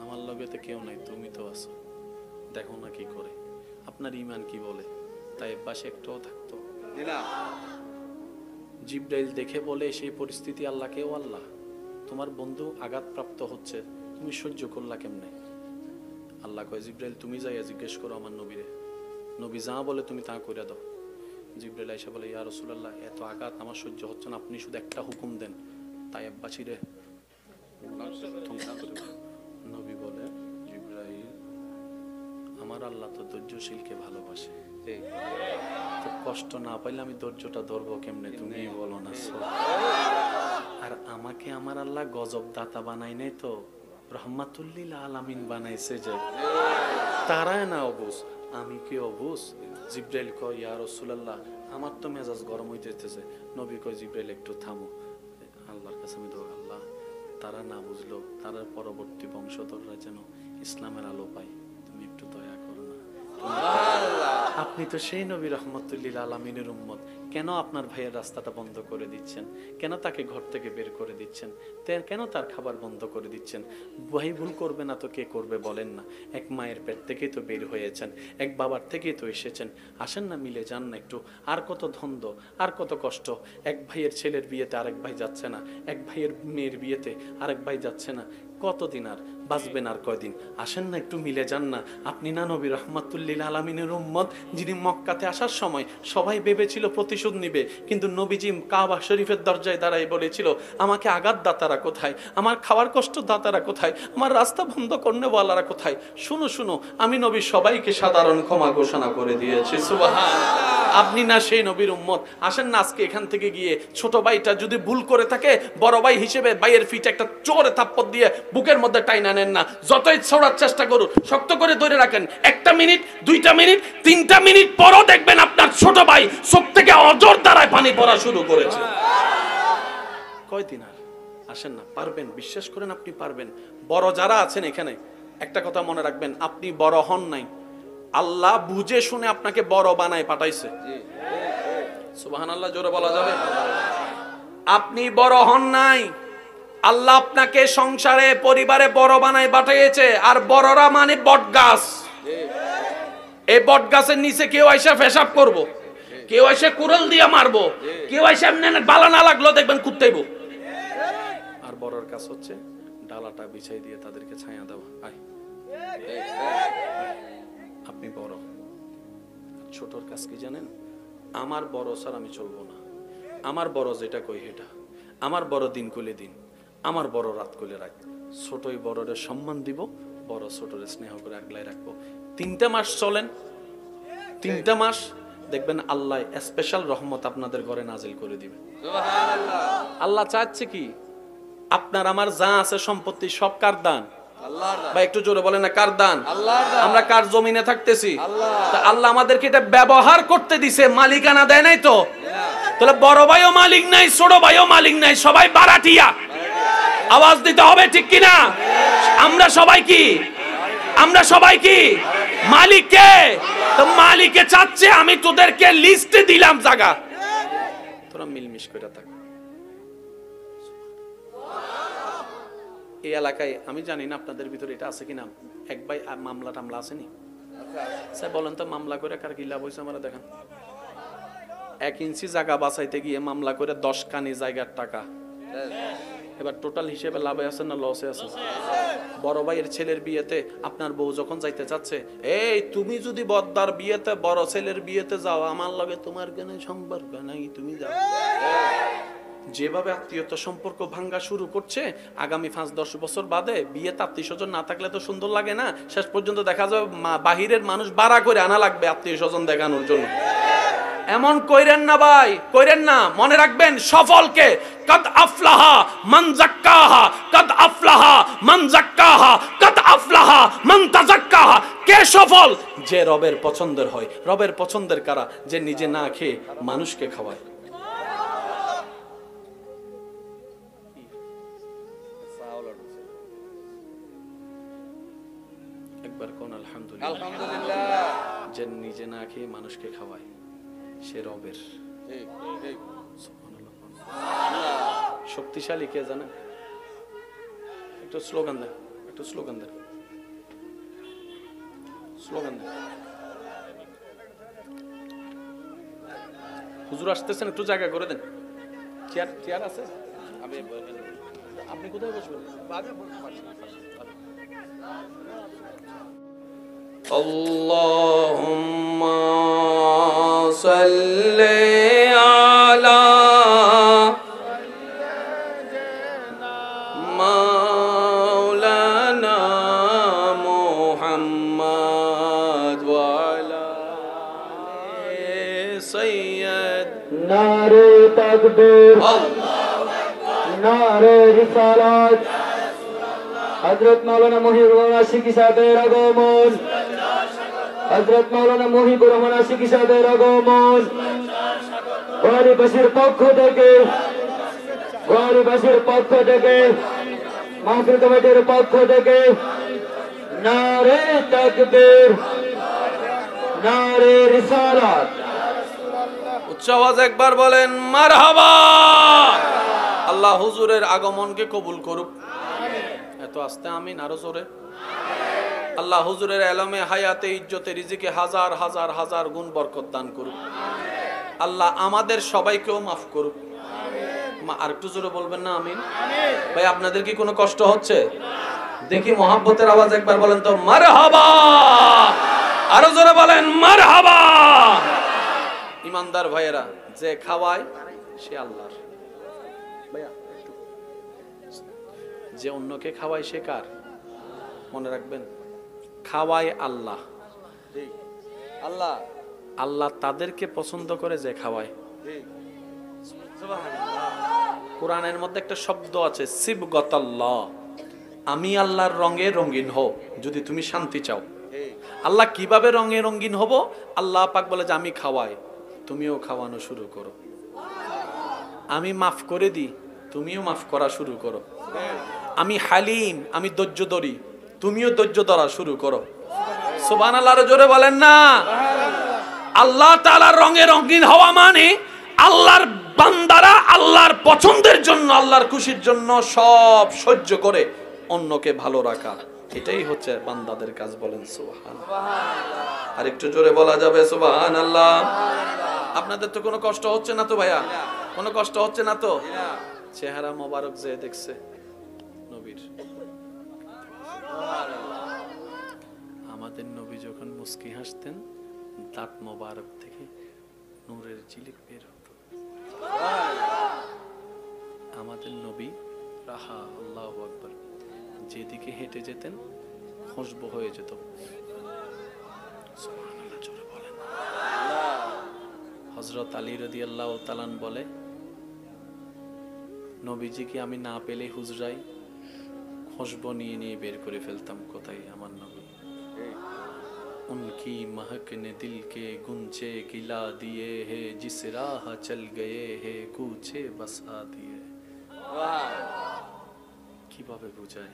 S1: আমার লগে তো কেউ নাই, তুমি তো আছো, দেখো না কি করে, আপনার ঈমান কি বলে, তায়েফবাসী একটাও থাকতো না। জিবরাইল দেখে বলে সেই পরিস্থিতি আল্লাহকে, ও আল্লাহ তোমার বন্ধু আঘাতপ্রাপ্ত হচ্ছে, তুমি সহ্য করলা কেমনে? আল্লাহ কয় জিবরাইল তুমি যাইয়া জিজ্ঞেস করো আমার নবীরে, নবী যা বলে তুমি তা করে দাও। জিবরাইল আয়েশা বলে ইয়া রাসূলুল্লাহ এত আঘাত আমার সহ্য হচ্ছে না, আপনি শুধু একটা হুকুম দেন তায়েফবাসীরে। নবী বলে জিবরাইল আমার আল্লাহ তো ধৈর্যশীলকে ভালোবাসে, তো কষ্ট না পাইলে আমি ধৈর্যটা ধরবো কেমনে, তুমি বলো না। আর আমাকে আমার আল্লাহ গজব দাতা বানাই নাই তো, রহমাতুল্লিল আলামিন বানাইছে, যে তারাই না অবুঝ, আমি কি অবুঝ? জিবরাইল কয় ইয়া রাসূলুল্লাহ আমার তো মেজাজ গরম হইতেছে। নবী কয় জিবরাইল একটু থামো, আল্লাহর কাছে আমি দোয়া, আল্লাহ তারা না বুঝলো, তারা পরবর্তী বংশধররা যেন ইসলামের আলো পায়, তুমি একটু দয়া করো না। আপনি তো সেই নবী রহমতুল্লিল আলামিনের উম্মত, কেন আপনার ভাইয়ের রাস্তাটা বন্ধ করে দিচ্ছেন? কেন তাকে ঘর থেকে বের করে দিচ্ছেন? কেন তার খাবার বন্ধ করে দিচ্ছেন? ভাই ভুল করবে না তো কে করবে বলেন না? এক মায়ের পেট থেকেই তো বের হয়েছেন, এক বাবার থেকেই তো এসেছেন, আসেন না মিলে যান না একটু। আর কত দ্বন্দ্ব, আর কত কষ্ট, এক ভাইয়ের ছেলের বিয়েতে আরেক ভাই যাচ্ছে না, এক ভাইয়ের মেয়ের বিয়েতে আরেক ভাই যাচ্ছে না, কতদিন আর বাঁচবেন, আর কয়দিন? আসেন না একটু মিলে যান না। আপনি না নবী রহমাতুল্লিল আলামিনের উম্মত, যিনি মক্কাতে আসার সময় সবাই ভেবেছিল প্রতিশোধ নিবে, কিন্তু নবীজি কাবা শরীফের দরজায় দাঁড়াই বলেছিল আমাকে আঘাত দাতারা কোথায়, আমার খাওয়ার কষ্ট দাতারা কোথায়, আমার রাস্তা বন্ধ করনেওয়ালারা কোথায়? শুনো শুনো, আমি নবী সবাইকে সাধারণ ক্ষমা ঘোষণা করে দিয়েছি। সুবহানাল্লাহ। আপনি না সেই নবীর উম্মত? আসেন না আজকে এখান থেকে গিয়ে ছোট ভাইটা যদি ভুল করে থাকে বড় ভাই হিসেবে ভাইয়ের ফিটে একটা জোরে থাপ্পড় দিয়ে বুকের মধ্যে টাইনা নেন না, যতই ছড়ার চেষ্টা করুন শক্ত করে ধরে রাখেন। 1 মিনিট 2 মিনিট 3 মিনিট পরও দেখবেন আপনার ছোট ভাই চোখ থেকে অজর দ্বারায় পানি পড়া শুরু করেছে। কয়দিন আর? আসেন না, পারবেন, বিশ্বাস করেন আপনি পারবেন। বড় যারা আছেন এখানে একটা কথা মনে রাখবেন, আপনি বড় হন নাই, আল্লাহ বুঝে শুনে আপনাকে বড় বানায় পাঠাইছে। সুবহানাল্লাহ জোরে বলা যাবে? আপনি বড় হন নাই, আল্লাহ আপনাকে সংসারে পরিবারে বড় বানায় পাঠিয়েছে। আর বড়রা মানে বটগাছ। এই বটগাছের নিচে কেউ এসে পেশাব করব, কেউ এসে কুড়াল দিয়ে মারবো, কেউ এসে এমনি বালা না লাগলো দেখবেন কুত্তাইব। আর বড়র কাজ হচ্ছে ডালাটা বিছাই দিয়ে তাদেরকে ছায়া দেওয়া। আপনি বড়। ছোটর কাজ কি জানেন? আমার বড় স্যার আমি চলবো না, আমার বড় যেটা কই হেটা, আমার বড় দিন কইলে দিন, আমার বড় রাত কইলে রাত। ছোটই বড়রে সম্মান দিব, বড় ছোটরে স্নেহ করে আগলায় রাখবো। 3টা মাস চলেন, 3টা মাস দেখবেন আল্লাহ স্পেশাল রহমত আপনাদের ঘরে নাজিল করে দিবে। আল্লাহ চাচ্ছে কি? আপনার আমার যা আছে সম্পত্তি সব কার দান? ভাই একটু জোরে বলেন না, কার দান? আমরা কার জমিনে থাকতেছি? আল্লাহ আমাদেরকে এটা ব্যবহার করতে দিছে, মালিকানা দেয় নাই তো। তাহলে বড় ভাইও মালিক নাই, ছোট ভাইও মালিক নাই, সবাই বারাটিয়া। আওয়াজ দিতে হবে ঠিক কিনা? আমরা সবাই কি? আমরা সবাই কি? মালিক কে? তো মালিকে চাচ্ছে আমি তোদেরকে লিস্টে দিলাম জায়গা, তোরা মিলমিশ করে থাক। এই এলাকায় আমি জানি না আপনাদের ভিতরে এটা আছে কিনা, এক ভাই মামলা টামলা আসেনি স্যার? বলেন তো মামলা করে কার কি লাভ হয়েছে? আমরা দেখান। 1 ইঞ্চি জায়গা বাঁচাইতে গিয়ে মামলা করে 10 কানি জায়গার টাকা। এবার টোটাল হিসেবে লাভে আছে না লসে আছে? বড় ভাইয়ের ছেলের বিয়েতে আপনার বউ যখন যাইতে চাচ্ছে, এই তুমি যদি বদ্দার বিয়েতে বড় ছেলের বিয়েতে যাও, আমার লগে তোমার কেন সম্পর্ক নাই, তুমি যাও। যেভাবে আত্মীয়তা সম্পর্ক ভাঙ্গা শুরু করছে, আগামী 5-10 বছর বাদে বিয়েতে আত্মীয় স্বজন না থাকলে তো সুন্দর লাগে না। শেষ পর্যন্ত দেখা যাবে বাহিরের মানুষ ভাড়া করে আনা লাগবে আত্মীয় স্বজন দেখানোর জন্য। এমন কইরেন না ভাই, কইরেন না। মনে রাখবেন সফলকে কদ আফলাহা মান যাক্কাহা, কদ আফলাহা মান যাক্কাহা, কদ আফলাহা মান তাযাক্কাহা। কে সফল? যে রবের পছন্দের হয়। রবের পছন্দের কারা? যে নিজে না খেয়ে মানুষকে খাওয়ায়। একবার কোন আলহামদুলিল্লাহ। আলহামদুলিল্লাহ। যে নিজে না খেয়ে মানুষকে খাওয়ায়, সে রবের। শক্তিশালী কে জানেন? একটু স্লোগান দেন, একটু স্লোগান দেন, স্লোগান দেন। হুজুর আসতেছেন, একটু জায়গা করে দেন। চেয়ার চেয়ার আছে? আপনি কোথায় বসবেন? আল্লাহুম্মা সাল্লি আলা মাওলানা মুহাম্মদ ওয়া আলা সাইয়্যিদ।
S2: নারে তাকবীর, আল্লাহু আকবার, নারে রিসালাত। হযরত মাওলানা মুহিবুর রহমান আশিকি সাহেবের আগমন, হযরত মাওলানা মুহিবুর রহমান আশিকি সাহেবের আগমন। ওয়ারিবাসীর পক্ষ থেকে, ওয়ারিবাসীর পক্ষ থেকে, মাহফিল কমিটির পক্ষ থেকে নারে তাকবীর, নারে রিসালাত।
S1: উচ্চ আওয়াজ একবার বলেন মারহাবা। আল্লাহ হুজুরের আগমনকে কবুল করুক। এত আস্তে আমিন, আরো জোরে। আল্লাহ হুজুরের এলমে হায়াতে ইজ্জতে রিজিকে হাজার হাজার হাজার গুণ বরকত দান করুক। আল্লাহ আমাদের সবাইকেও মাফ করুক। আর একটু জোরে বলবেন না আমিন? ভাই আপনাদের কি কোনো কষ্ট হচ্ছে? দেখি মোহাব্বতের আওয়াজ একবার বলেন তো মারহাবা। আরো জোরে বলেন মারহাবা। ইমানদার ভাইয়েরা, যে খাওয়ায় সে আল্লাহর। ভাইয়া একটু, যে অন্যকে খাওয়ায় সে কার? মনে রাখবেন, খাওয়ায় আল্লাহ। আল্লাহ আল্লাহ তাদেরকে পছন্দ করে যে খাওয়ায়। কোরআনের মধ্যে একটা শব্দ আছে সিবগতাল্লাহ, আমি আল্লাহর রঙে রঙিন হও যদি তুমি শান্তি চাও। আল্লাহ কিভাবে রঙে রঙিন হব? আল্লাহ পাক বলে যে আমি খাওয়াই, তুমিও খাওয়ানো শুরু করো। আমি মাফ করে দিই, তুমিও মাফ করা শুরু করো। আমি হালিম, আমি ধৈর্য ধরি, তুমিও ধৈর্য ধরা শুরু করো। সুবহানাল্লাহ জোরে বলেন না। আল্লাহ তাআলার রঙে রঙিন হওয়া মানে আল্লাহর বান্দারা আল্লাহর পছন্দের জন্য, আল্লাহর খুশির জন্য সব সহ্য করে অন্যকে ভালো রাখা, এটাই হচ্ছে বান্দাদের কাজ। বলেন সুবহানাল্লাহ। আর একটু জোরে বলা যাবে সুবহানাল্লাহ। আপনাদের তো কোনো কষ্ট হচ্ছে না তো ভাইয়া? কোনো কষ্ট হচ্ছে না তো? চেহারা মোবারক যে দেখছে নবীর। আমাদের নবী যখন মুস্কি হাসতেন দাঁত মোবারক থেকে নূরের ঝিলিক বের হতো। আমাদের নবী রাহা আল্লাহু আকবার যেদিকে হেঁটে যেতেন খুশবু হয়ে যেত। সুবহানাল্লাহ জোরে বলেন। হযরত আলী রাদিয়াল্লাহু তাআলা বলে, নবীজিকে আমি না পেলে হুজরায় খুশবু নিয়ে নিয়ে বের করে ফেলতাম কোথায় আমার নবী। उनकी महक ने दिल के गुंचे गिला दिए है, जिस राह चल गए है कूचे बसा दिए। কিভাবে বোঝায়?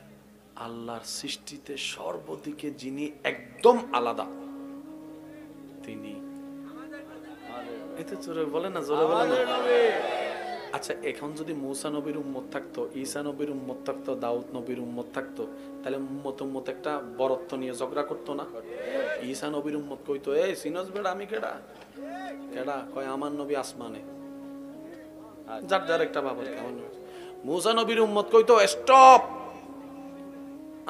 S1: আল্লাহর সৃষ্টিতে সর্বদিকে যিনি একদম আলাদা তিনি। এতে জোরে বলে না, জোরে বলে না। আচ্ছা, এখন যদি মূসা নবীর উম্মত থাকতো, ঈসা নবীর উম্মত থাকতো, দাউদ নবীর উম্মত থাকতো, তাহলে উম্মত একটা বরত্ব নিয়ে ঝগড়া করতো না? ঈসা নবীর উম্মত কইতো, এই সিনস বেড়া আমি কেডা কেডা, কয় আমার নবী আসমানে, যার যার একটা বাবার কেমন। মূসা নবীর উম্মত কইতো, স্টপ,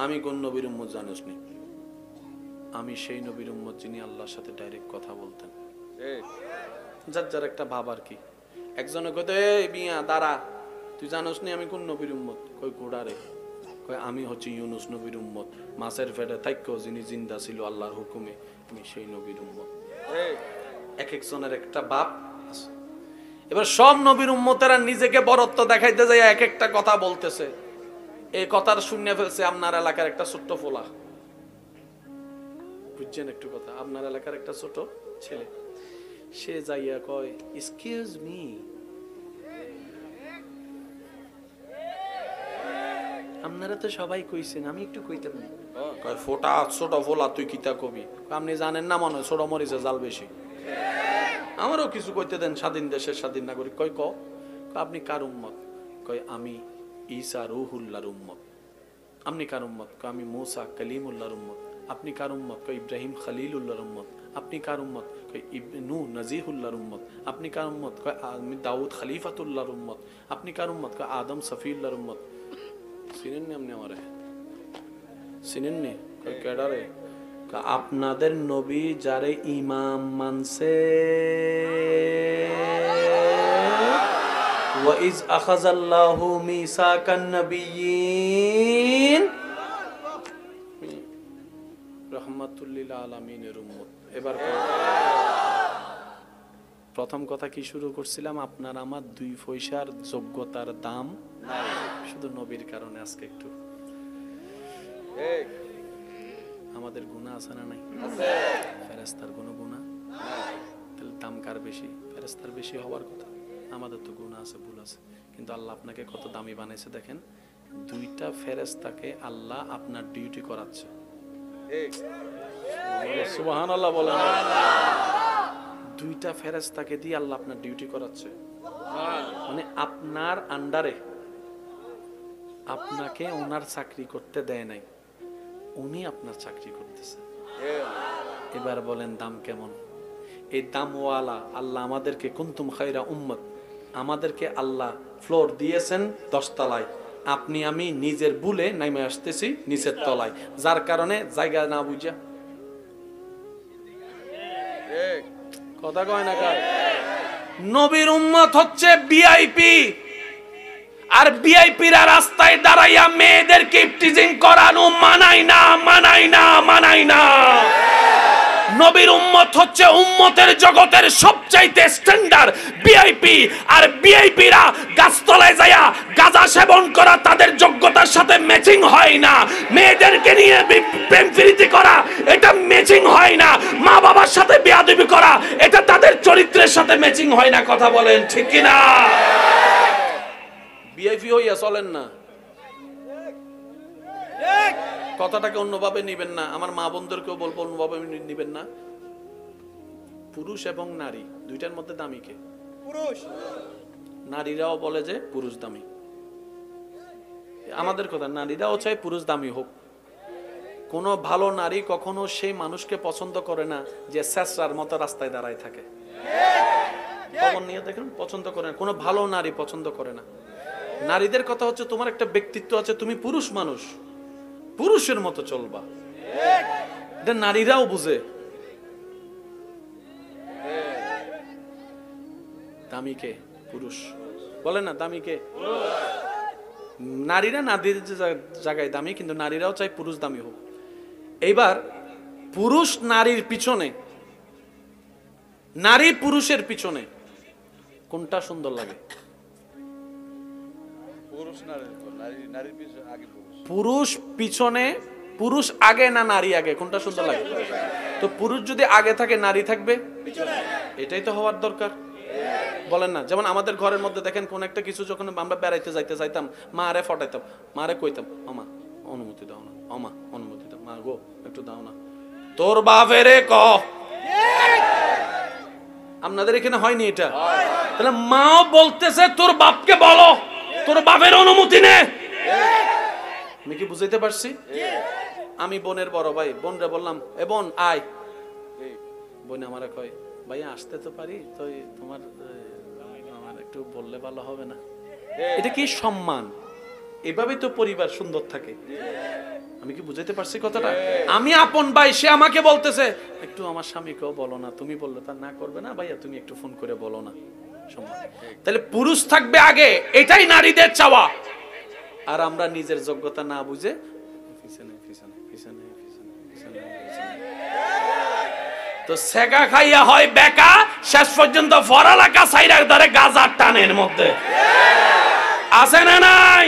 S1: আমি কোন নবীর উম্মত জানোস নি? আমি সেই নবীর উম্মত যিনি আল্লাহর সাথে ডাইরেক্ট কথা বলতেন। যার যার একটা ভাব আর কি। একজনে কইতো, এই বিয়া দাঁড়া, তুই জানোস নি আমি কোন নবীর উম্মত? কই কোডা রে? কয় আমি হচ্ছি ইউনুস নবীর উম্মত, মাছের পেটে থাইকো যিনি জিন্দা ছিল আল্লাহর হুকুমে, আমি সেই নবীর উম্মত। এক একজনের একটা বাপ আছে। এবার সব নবীর উম্মতেরা নিজেকে বরত্ব দেখাইতে যায় এক একটা কথা বলতেছে। এই কথার শুনে ফেলছে আপনার এলাকার একটা ছোট্ট ফোলা, বুঝছেন একটু কথা, আপনার এলাকার একটা ছোট ছেলে, সে যাইয়া কয়, এক্সকিউজ মি, আপনারা তো সবাই কইছেন, আমি একটু কইতাম না। কয় ফোটা ছোট ফোলা, তুই কিতা কবি? আপনি জানেন না মনে হয় ছোট মরিচে জাল বেশি। আমারও কিছু কইতে দেন, স্বাধীন দেশের স্বাধীন নাগরিক। কয় ক আপনি কার উম্মত? কয় আমি ঈসা রূহুল্লাহর উম্মত। আপনি কার উম্মত? কয় আমি মূসা কালিমুল্লাহর উম্মত। আপনি কার উম্মত? কয় ইব্রাহিম খলিলুল্লাহর উম্মত। আপনি কার উম্মত? কয় নূহ নজিহুল্লাহর উম্মত। আপনি কার উম্মত? কয় আমি দাউদ খলিফাতুল্লাহর উম্মত। আপনি কার উম্মত? কয় আদম সফিউল্লাহর উম্মত। চিনেননি আপনি আমারে? চিনেননি? কয় কেডা রে? আপনাদের নবী যারে ইমাম মানছে, ওয়াইজ আখাযাল্লাহু মিসাকান নাবিয়্যিন রাহমাতুল লিল আলামিনের উম্মত। এবার প্রথম কথা কি শুরু করছিলাম? আপনার আমার 2 পয়সার যোগ্যতার দাম নাই, শুধু নবীর কারণে। আজকে একটু আমাদের গুনাহ আছে না নাই? ফেরেশতার কোনো গুনাহ নাই, তাহলে দাম কার বেশি? ফেরেশতার বেশি হওয়ার কথা। আমাদের তো গুনাহ আছে, ভুল আছে, কিন্তু আল্লাহ আপনাকে কত দামি বানাইছে দেখেন। 2টা ফেরেশতাকে আল্লাহ আপনার ডিউটি করাচ্ছে। সুবহানাল্লাহ বলেন। 2টা ফেরেশতাকে দিয়ে আল্লাহ আপনার ডিউটি করাচ্ছে, মানে আপনার আন্ডারে। আপনাকে ওনার চাকরি করতে দেয় নাই, উনি আপনার চাকরি করতেছে। এবার বলেন দাম কেমন? এই দামওয়ালা আল্লাহ আমাদেরকে কুনতুম খায়রা উম্মত, আমাদেরকে আল্লাহ ফ্লোর দিয়েছেন 10 তলায়। আপনি আমি নিজের ভুলে নামে আসতেছি নিচের তলায়, যার কারণে জায়গা না বুঝা কথা কয় না কার। নবীর উম্মত হচ্ছে ভিআইপি, আর ভিআইপিরা রাস্তায় দাঁড়াইয়া মেয়েদেরকে ইফটিজিং করানো মানাই না, মানাই না, মানাই না। নবীর উম্মত হচ্ছে উম্মতের জগতের সবচাইতে স্ট্যান্ডার্ড ভিআইপি, আর ভিআইপিরা গাছতলায় যায়া গাঁজা সেবন করা তাদের যোগ্যতার সাথে ম্যাচিং হয় না। মেয়েদেরকে নিয়ে প্রেম প্রীতি করা এটা ম্যাচিং হয় না। মা বাবার সাথে বেয়াদবি করা এটা তাদের চরিত্রের সাথে ম্যাচিং হয় না। কথা বলেন ঠিক কি না? ভিআইপি হইয়া চলেন না। কথাটাকে অন্যভাবে নিবেন না, আমার মা বোনদেরকেও বলবো অন্যভাবে নিবেন না। পুরুষ এবং নারী দুইটার মধ্যে দামি কে? পুরুষ। নারীরাও বলে যে পুরুষ দামি। আমাদের কথা, নারীরাও চায় পুরুষ দামি হোক। কোন ভালো নারী কখনো সেই মানুষকে পছন্দ করে না যে স্যাসরার মতো রাস্তায় দাঁড়ায় থাকে। খবর নিয়ে দেখেন, পছন্দ করে না, কোনো ভালো নারী পছন্দ করে না। নারীদের কথা হচ্ছে তোমার একটা ব্যক্তিত্ব আছে, তুমি পুরুষ মানুষ, পুরুষের মতো চলবা। এটা নারীরাও বুঝে। দামি কে? পুরুষ। বলে না দামি কে? নারীরা নারীর জায়গায় দামি, কিন্তু নারীরাও চাই পুরুষ দামি হোক। এইবার পুরুষ নারীর পিছনে, নারী পুরুষের পিছনে কোনটা সুন্দর লাগে? পুরুষ পিছনে, পুরুষ আগে না নারী আগে, কোনটা সুন্দর লাগে? তো পুরুষ যদি আগে থাকে, নারী থাকবে এটাই তো হওয়ার দরকার। বলেন না? যেমন আমাদের ঘরের মধ্যে দেখেন, কোন একটা কিছু যখন আমরা বেড়াইতে যাইতে চাইতাম, মা আরে ফটাইতাম, মা আরে কইতাম, আমা অনুমতি দাও না, আমা অনুমতি দাও, মা গো একটু দাও না, তোর বাপেরে ক। আপনাদের এখানে হয়নি এটা? তাহলে মাও বলতেছে তোর বাপকে বলো, তোর বাপের অনুমতি নে। আমি কি বুঝাইতে পারছি? আমি বোনের বড় ভাই, বোনরে বললাম, এ বোন আয়। বোন আমারে কয়, ভাই আসতে তো পারি, তো তোমার আমার একটু বললে ভালো হবে না? এটা কি সম্মান? এভাবেই তো পরিবার সুন্দর থাকে। আমি কি বুঝাইতে পারছি কথাটা? আমি আপন ভাই, সে আমাকে বলতেছে একটু আমার স্বামীকেও বলো না, তুমি বললে তার না করবে না, ভাইয়া তুমি একটু ফোন করে বলো না। সম্মান। তাহলে পুরুষ থাকবে আগে, এটাই নারীদের চাওয়া। আর আমরা নিজের যোগ্যতা না বুঝে পিছনে পিছনে পিছনে পিছনে পিছনে, তো সেগা খাইয়া হয় বেকা, শেষ পর্যন্ত ফরালাকা সাইরার ধরে গাজার টানের মধ্যে আছে না নাই?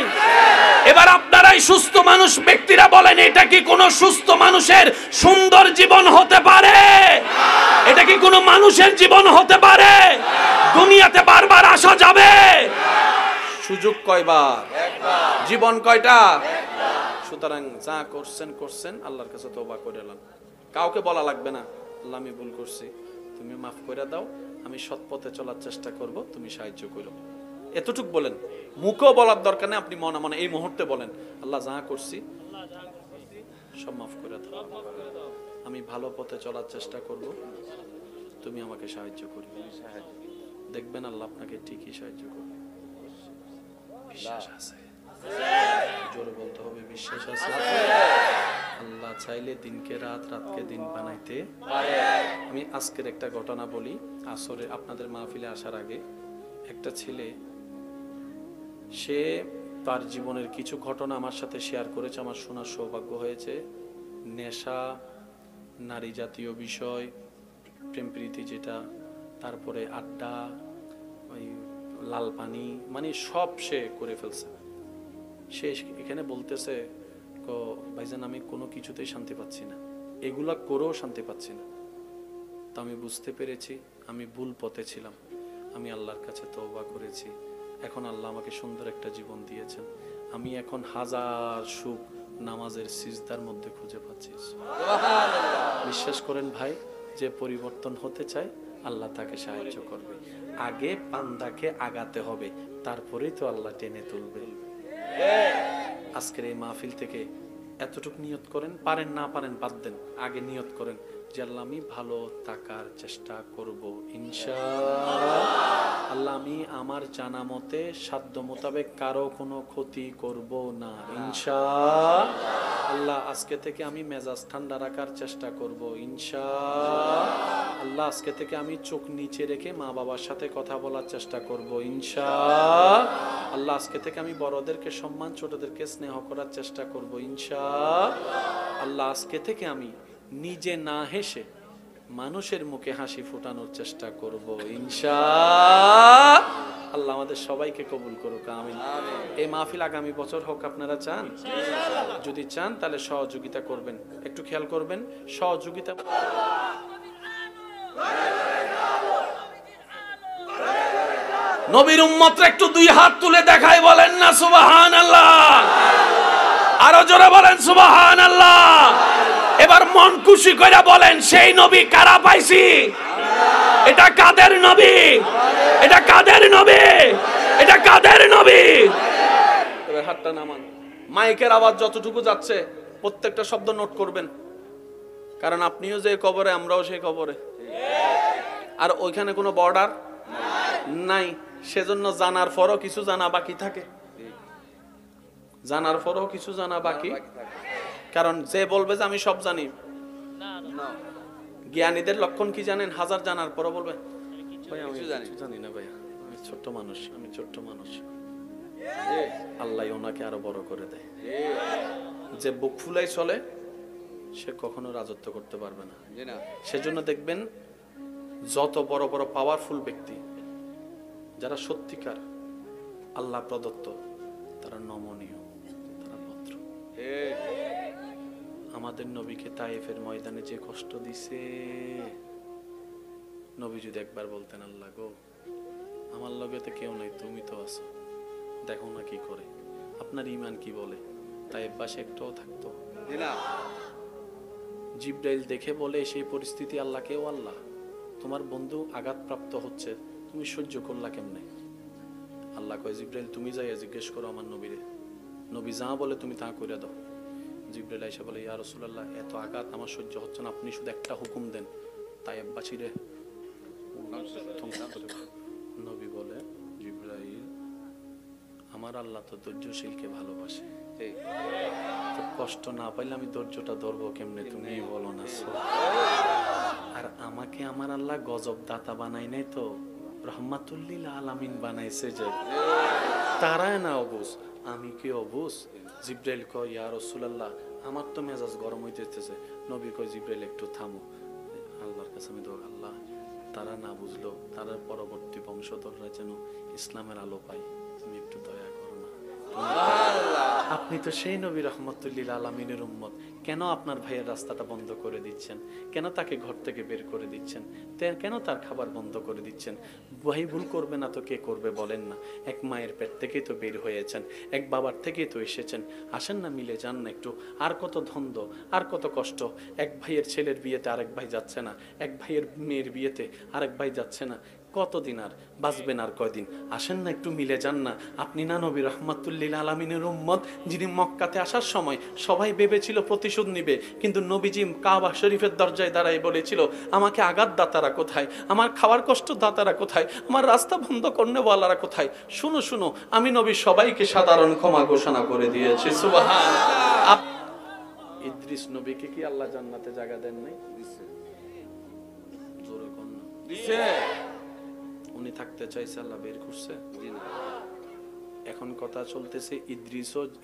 S1: এবার আপনারাই সুস্থ মানুষ ব্যক্তিরা বলেন, এটা কি কোনো সুস্থ মানুষের সুন্দর জীবন হতে পারে? এটা কি কোনো মানুষের জীবন হতে পারে? দুনিয়াতে বারবার আসা যাবে, সুযোগ কয়বার? জীবন কয়টা? সুতরাং যা করছেন করছেন, আল্লাহর কাছে তওবা করে নেন। কাউকে বলা লাগবে না, আল্লাহ আমি ভুল করছি, তুমি মাফ করে দাও, আমি সৎ পথে চলার চেষ্টা করব, তুমি সাহায্য করো। এতটুক বলেন, মুখেও বলার দরকার নেই, আপনি মনে মনে এই মুহূর্তে বলেন, আল্লাহ যা করছি সব মাফ করে দাও, আমি ভালো পথে চলার চেষ্টা করব, তুমি আমাকে সাহায্য করবে। দেখবেন আল্লাহ আপনাকে ঠিকই সাহায্য করবে। বিশ্বাস আছে? জোরে বলতে হবে, বিশ্বাস আছে? আল্লাহ চাইলে দিনকে রাত, রাতকে দিন বানাইতে পারে। আমি আজকের একটা ঘটনা বলি। আসরে আপনাদের মাহফিলে আসার আগে একটা ছেলে, সে তার জীবনের কিছু ঘটনা আমার সাথে শেয়ার করেছে, আমার শোনার সৌভাগ্য হয়েছে। নেশা, নারী জাতীয় বিষয়, প্রেম প্রীতি যেটা, তারপরে আড্ডা, ওই লাল পানি, মানে সব সে করে ফেলছে। সে এখানে বলতেছে, ভাইজান আমি কোনো কিছুতেই শান্তি পাচ্ছি না, এগুলা করেও শান্তি পাচ্ছি না। তো আমি বুঝতে পেরেছি আমি ভুল পথে ছিলাম, আমি আল্লাহর কাছে তওবা করেছি। এখন আল্লাহ আমাকে সুন্দর একটা জীবন দিয়েছেন, আমি এখন হাজার সুখ নামাজের সিজদার মধ্যে খুঁজে পাচ্ছি। বিশ্বাস করেন ভাই, যে পরিবর্তন হতে চায় আল্লাহ তাকে সাহায্য করবে। আগে পান্দাকে আগাতে হবে, তারপরেই তো আল্লাহ টেনে তুলবে। আজকের এই মাহফিল থেকে এতটুকু নিয়ত করেন, পারেন না পারেন বাদ দেন, আগে নিয়ত করেন যে আল্লাহ আমি ভালো থাকার চেষ্টা করব ইনশাআল্লাহ। আল্লাহ আমি আমার জানা মতে সাধ্য মোতাবেক কারো কোনো ক্ষতি করব না ইনশাআল্লাহ। আজকে থেকে আমি মেজাজ ঠান্ডা রাখার চেষ্টা করব ইনশাআল্লাহ। আজকে থেকে আমি চোখ নিচে রেখে মা বাবার সাথে কথা বলার চেষ্টা করব ইনশাআল্লাহ। আজকে থেকে আমি বড়দেরকে সম্মান, ছোটদেরকে স্নেহ করার চেষ্টা করব ইনশাআল্লাহ। আজকে থেকে আমি নিজে না হেসে মানুষের মুখে হাসি ফোটানোর চেষ্টা করব ইনশাআল্লাহ। আমাদের সবাইকে কবুল করুক, আমিন। এই মাহফিল আগামী বছর হোক, আপনারা চান? যদি চান তাহলে সহযোগিতা করবেন, একটু খেয়াল করবেন সহযোগিতা। নবীর উম্মতরা একটু দুই হাত তুলে দেখায়, বলেন না সুবহানাল্লাহ। আরো জোরে বলেন সুবহানাল্লাহ। এবার মন খুশি করে বলেন সেই নবী কারা পাইছি? এটা কাদের নবী? এটা কাদের নবী? এটা কাদের নবী? এবার হাতটা নামান। মাইকের আওয়াজ যতটুকু যাচ্ছে প্রত্যেকটা শব্দ নোট করবেন, কারণ আপনিও যে কবরে আমরাও সেই কবরে, আর ওইখানে কোনো বর্ডার নাই। সেজন্য জানার পরও কিছু জানা বাকি থাকে, জানার পরও কিছু জানা বাকি। কারণ যে বলবে যে আমি সব জানি, জ্ঞানীদের লক্ষণ কি জানেন? হাজার জানার পরও বলবে ভাই আমি কিছু জানি না, ভাই আমি ছোট্ট মানুষ, আমি ছোট্ট মানুষ। আল্লাহ ওনাকে আরো বড় করে দেয়। যে বুক ফুলাই চলে সে কখনো রাজত্ব করতে পারবে না। সেজন্য দেখবেন যত বড় বড় পাওয়ারফুল ব্যক্তি, যারা সত্যিকার আল্লাহ প্রদত্ত, তারা নমনীয়, তারা ভদ্র। আমাদের নবীকে তায়েফের ময়দানে যে কষ্ট দিছে, নবী যদি একবার বলতেন আল্লাহ গো আমার লগে তো কেউ নাই, তুমি তো আছো, দেখো না কি করে, আপনার ঈমান কি বলে, তায়েফ বাসে একটাও থাকতো। জিবরাইল দেখে বলে সেই পরিস্থিতি আল্লাহকে, ও আল্লাহ তোমার বন্ধু আঘাতপ্রাপ্ত হচ্ছে, তুমি সহ্য করলা কেমনে? আল্লাহ কয় জিবরাইল তুমি যাইয়া জিজ্ঞেস করো আমার নবীরে, নবী যা বলে তুমি তা করে দাও। জিবরাইল আয়েশা বলে ইয়া রাসূলুল্লাহ এত আঘাত আমার সহ্য হচ্ছে না, আপনি শুধু একটা হুকুম দেন তায়েফবাসীরে। নবী বলে জিবরাইল আমার আল্লাহ তো ধৈর্যশীলকে ভালোবাসে, তো কষ্ট না পাইলে আমি ধৈর্যটা ধরবো কেমনে, তুমি বলো না। আর আমাকে আমার আল্লাহ গজব দাতা বানাই নাই তো, রহমাতুল লিল আলামিন বানাইছে, যে তারাই না অবুঝ, আমি কি অবুঝ? জিবরাইল কয় ইয়া রাসূলুল্লাহ আমার তো মেজাজ গরম হইতেছে। নবী কয় জিবরাইল একটু থামো, আল্লাহর কাছে আমি দোয়া, আল্লাহ তারা না বুঝলো, তারা পরবর্তী বংশধররা যেন ইসলামের আলো পায়, তুমি একটু দয়া করো না। আপনি তো সেই নবী রহমাতুল লিল আলামিনের উম্মত, কেন আপনার ভাইয়ের রাস্তাটা বন্ধ করে দিচ্ছেন? কেন তাকে ঘর থেকে বের করে দিচ্ছেন? কেন তার খাবার বন্ধ করে দিচ্ছেন? ভাই ভুল করবে না তো কে করবে বলেন না? এক মায়ের পেট থেকেই তো বের হয়েছেন, এক বাবার থেকেই তো এসেছেন, আসেন না মিলে যান না একটু। আর কত দ্বন্দ্ব, আর কত কষ্ট, এক ভাইয়ের ছেলের বিয়েতে আরেক ভাই যাচ্ছে না, এক ভাইয়ের মেয়ের বিয়েতে আরেক ভাই যাচ্ছে না, কতদিন আর বাঁচবেন, আর কয়দিন? আসেন না একটু মিলে যান না। আপনি না নবী রহমাতুল লিল আলামিনের উম্মত, যিনি মক্কাতে আসার সময় সবাই ভেবেছিল প্রতিশোধ নিবে, কিন্তু নবীজি কাবা শরীফের দরজায় দাঁড়ায় বলেছিল আমাকে আঘাত দাতারা কোথায়, আমার খাওয়ার কষ্ট দাতারা কোথায়, আমার রাস্তা বন্ধ করনেওয়ালারা কোথায়? শুনো শুনো, আমি নবী সবাইকে সাধারণ ক্ষমা ঘোষণা করে দিয়েছি। সুবহানাল্লাহ। ইদ্রিস নবীকে কি আল্লাহ জান্নাতে জায়গা দেন নাই? জোরে কোন না দিছে। উনি থাকতে চাইছে, আল্লাহ বের করছে। এখন কথা চলতেছে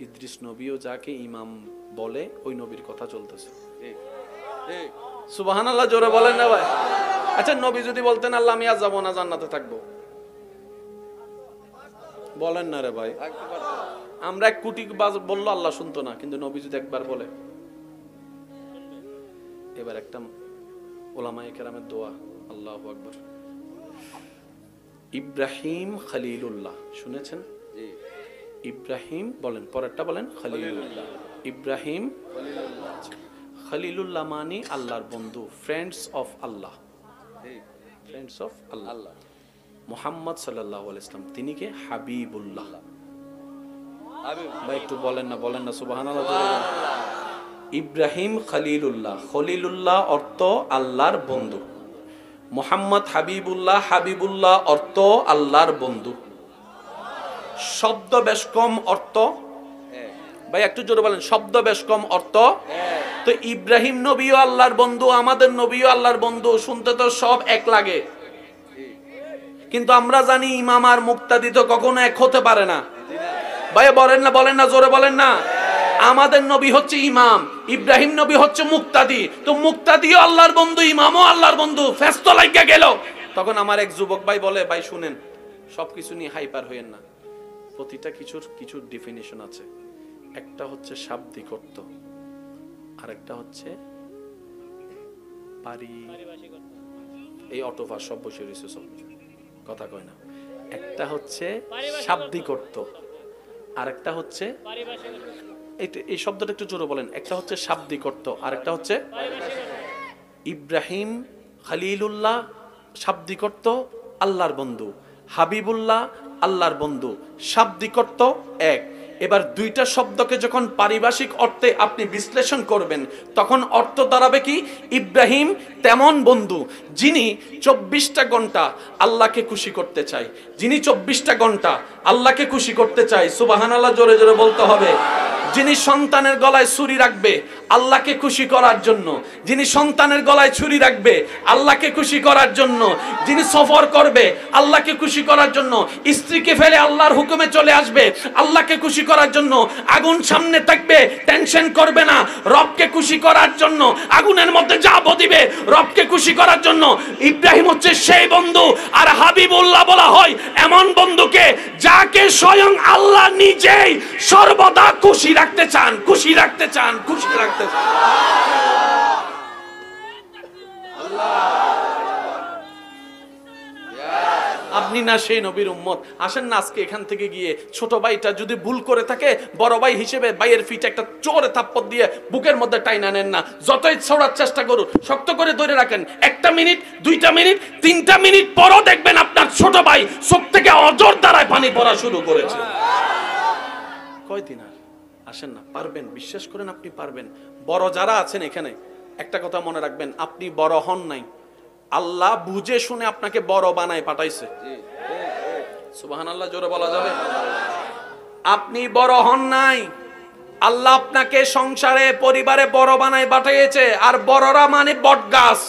S1: ইদ্রিস নবীও যাকে ইমাম বলে ওই নবীর কথা চলতেছে। সুবহানাল্লাহ, জোরে বলেন না ভাই। আচ্ছা নবী যদি বলতেন আল্লাহ আমি আজ যাবো না, জান্নাতে থাকবো, বলেন না রে ভাই? আমরা 1 কোটি বললো আল্লাহ শুনতো না, কিন্তু নবী যদি একবার বলে। এবার একটা উলামায়ে কেরামের দোয়া, আল্লাহু আকবার। ইব্রাহিম খলিলুল্লাহ শুনেছেন? ইব্রাহিম বলেন, পরেরটা বলেন খলিলুল্লাহ। ইব্রাহিম খলিলুল্লাহ মানে আল্লাহর বন্ধু, friends of Allah, friends of Allah. Muhammad সাল্লাল্লাহু আলাইহি ওয়াসাল্লাম তিনি কে? হাবিবুল্লাহ। ভাই একটু বলেন না সুবহানাল্লাহ। ইব্রাহিম খলিলুল্লাহ, খলিলুল্লাহ অর্থ আল্লাহর বন্ধু, মুহাম্মদ হাবিবুল্লাহ, হাবিবুল্লাহ অর্থ আল্লাহর বন্ধু। শব্দ বেশ কম অর্থ, ভাই একটু জোরে বলেন, শব্দ বেশ কম অর্থ। তো ইব্রাহিম নবীও আল্লাহর বন্ধু, আমাদের নবীও আল্লাহর বন্ধু, শুনতে তো সব এক লাগে, কিন্তু আমরা জানি ইমাম আর মুক্তাদি তো কখনো এক হতে পারে না। ভাই বলেন না জোরে বলেন না। আমাদের নবী হচ্ছে ইমাম, ইব্রাহিম নবী হচ্ছে মুক্তাদি, তো মুক্তাদিও আল্লাহর বন্ধু, ইমামও আল্লাহর বন্ধু। ফেস্ত লাগিয়া গেল। তখন আমার এক যুবক ভাই বলে, ভাই শুনেন, সবকিছু নিয়ে হাইপার হইয়েন না, প্রতিটা কিছুর ডেফিনিশন আছে। একটা হচ্ছে শাব্দিক অর্থ, আরেকটা হচ্ছে এই অটোফা সব বসে রয়েছে, সব কথা কয় না। একটা হচ্ছে শাব্দিক অর্থ, আরেকটা হচ্ছে এই শব্দটা একটু জোরে বলেন। একটা হচ্ছে শাব্দিক অর্থ, আর একটা হচ্ছে ইব্রাহিম খলিলুল্লাহ, শাব্দিক অর্থ আল্লাহর বন্ধু, হাবিবুল্লাহ আল্লাহর বন্ধু, শাব্দিক অর্থ এক। এবার দুইটা শব্দকে যখন পারিভাষিক অর্থে আপনি বিশ্লেষণ করবেন তখন অর্থ দাঁড়াবে কি? ইব্রাহিম তেমন বন্ধু যিনি 24টা ঘন্টা আল্লাহকে খুশি করতে চায়, যিনি 24টা ঘন্টা আল্লাহকে খুশি করতে চায়, সুবহানাল্লাহ জোরে জোরে বলতে হবে। যিনি সন্তানের গলায় ছুরি রাখবে আল্লাহকে খুশি করার জন্য, যিনি সন্তানের গলায় ছুরি রাখবে আল্লাহকে খুশি করার জন্য, যিনি সফর করবে আল্লাহকে খুশি করার জন্য, স্ত্রীকে ফেলে আল্লাহর হুকুমে চলে আসবে আল্লাহকে খুশি করার জন্য, আগুন সামনে থাকবে টেনশন করবে না রবকে খুশি করার জন্য, আগুনের মধ্যে জাবো দিবে রবকে খুশি করার জন্য। ইব্রাহিম হচ্ছে সেই বন্ধু। আর হাবিবুল্লাহ বলা হয় এমন বন্ধুকে যাকে স্বয়ং আল্লাহ নিজেই সর্বদা খুশি রাখতে চান, খুশি রাখতে চান, খুশি রাখতে চান। আপনি না সেই নবীর উম্মত? আসেন না আজকে এখান থেকে গিয়ে ছোট ভাইটা যদি ভুল করে থাকে বড় ভাই হিসেবে ভাইয়ের ফিটে একটা চোরে থাপ্পড় দিয়ে বুকের মধ্যে টাইনা নেন না। যতই ছোড়ার চেষ্টা করুন শক্ত করে ধরে রাখেন। 1 মিনিট 2 মিনিট 3 মিনিট পরও দেখবেন আপনার ছোট ভাই চোখ থেকে অজর দ্বারায় পানি পড়া শুরু করেছে। কয়দিন আর আসেন না, পারবেন, বিশ্বাস করেন আপনি পারবেন। বড় যারা আছেন এখানে একটা কথা মনে রাখবেন, আপনি বড় হন নাই, আল্লাহ বুঝে শুনে আপনাকে বড় বানায় পাঠাইছে। সুবহানাল্লাহ জোরে বলা যাবে? আপনি বড় হন নাই, আল্লাহ আপনাকে সংসারে পরিবারে বড় বানায় পাঠিয়েছে। আর বড়রা মানে বট গাছ।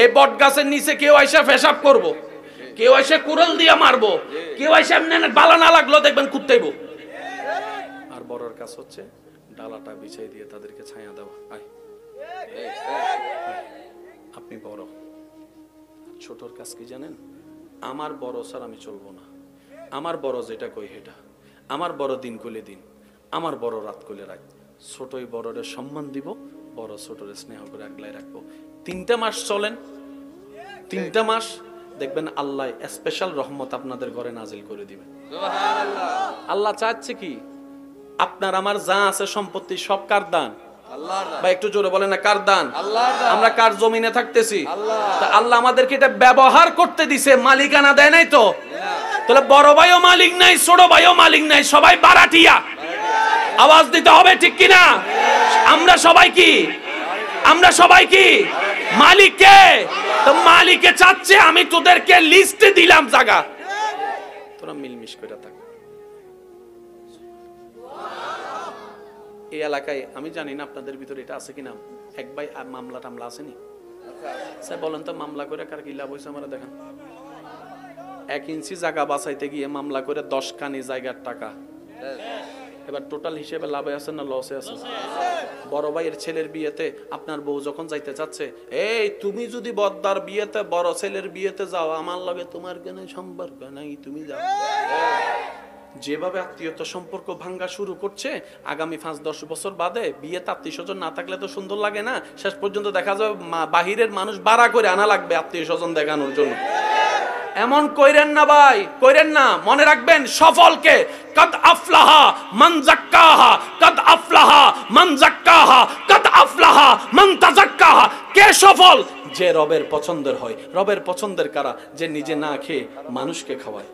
S1: এই বট গাছের নিচে কেউ আইসা পেশাব করব, কেউ আইসা কুড়াল দিয়ে মারবো, কেউ আইসা এমনি বালা না লাগলো দেখবেন কুত্তাইব। আর বড়র কাজ হচ্ছে ডালাটা বিছাই দিয়ে তাদেরকে ছায়া দেওয়া। আপনি বড়। ছোটর কাজ কি জানেন? আমার বড় স্যার আমি চলবো না, আমার বড় যেটা কই হেটা, আমার বড় দিন কইলে দিন, আমার বড় রাত কইলে রাত। ছোটই বড়রে সম্মান দিব, বড় ছোটরে স্নেহ করে আগলায় রাখবো। 3টা মাস চলেন, 3টা মাস দেখবেন আল্লাহ স্পেশাল রহমত আপনাদের ঘরে নাজিল করে দিবেন। আল্লাহ চাচ্ছে কি? আপনার আমার যা আছে সম্পত্তি সব কার দান? ভাই একটু জোরে বলেন না, কার দান? আমরা কার জমিনে থাকতেছি? আল্লাহ আমাদেরকে এটা ব্যবহার করতে দিছে, মালিকানা দেয় নাই তো। তাহলে বড় ভাইও মালিক নাই, ছোট ভাইও মালিক নাই, সবাই বারাটিয়া। আওয়াজ দিতে হবে ঠিক কিনা? আমরা সবাই কি? আমরা সবাই কি? মালিক কে? তো মালিকে চাচ্ছে আমি তোদেরকে লিস্টে দিলাম জায়গা, তোরা মিলমিশ করে থাক। এই এলাকায় আমি জানি না আপনাদের ভিতরে এটা আছে কিনা, এক ভাই মামলা টামলা আসেনি স্যার? বলেন তো মামলা করে কার কি লাভ হয়েছে? আমরা দেখেন 1 ইঞ্চি জায়গা বাঁচাইতে গিয়ে মামলা করে 10 কানি জায়গার টাকা। এবার টোটাল হিসেবে লাভে আছে না লসে আছে? বড় ভাইয়ের ছেলের বিয়েতে আপনার বউ যখন যাইতে চাচ্ছে, এই তুমি যদি বদ্দার বিয়েতে বড় ছেলের বিয়েতে যাও আমার লগে তোমার কেন সম্পর্ক নাই, তুমি যাও। যেভাবে আত্মীয়তা সম্পর্ক ভাঙ্গা শুরু করছে, আগামী 5-10 বছর বাদে বিয়েতে আত্মীয় স্বজন না থাকলে তো সুন্দর লাগে না। শেষ পর্যন্ত দেখা যাবে বাহিরের মানুষ ভাড়া করে আনা লাগবে আত্মীয় স্বজন দেখানোর জন্য। এমন কইরেন না ভাই, কইরেন না। মনে রাখবেন সফলকে কদ আফলাহা মান যাক্কাহা, কদ আফলাহা মান যাক্কাহা, কদ আফলাহা মান তাযাক্কাহা। কে সফল? যে রবের পছন্দের হয়। রবের পছন্দের কারা? যে নিজে না খেয়ে মানুষকে খাওয়ায়।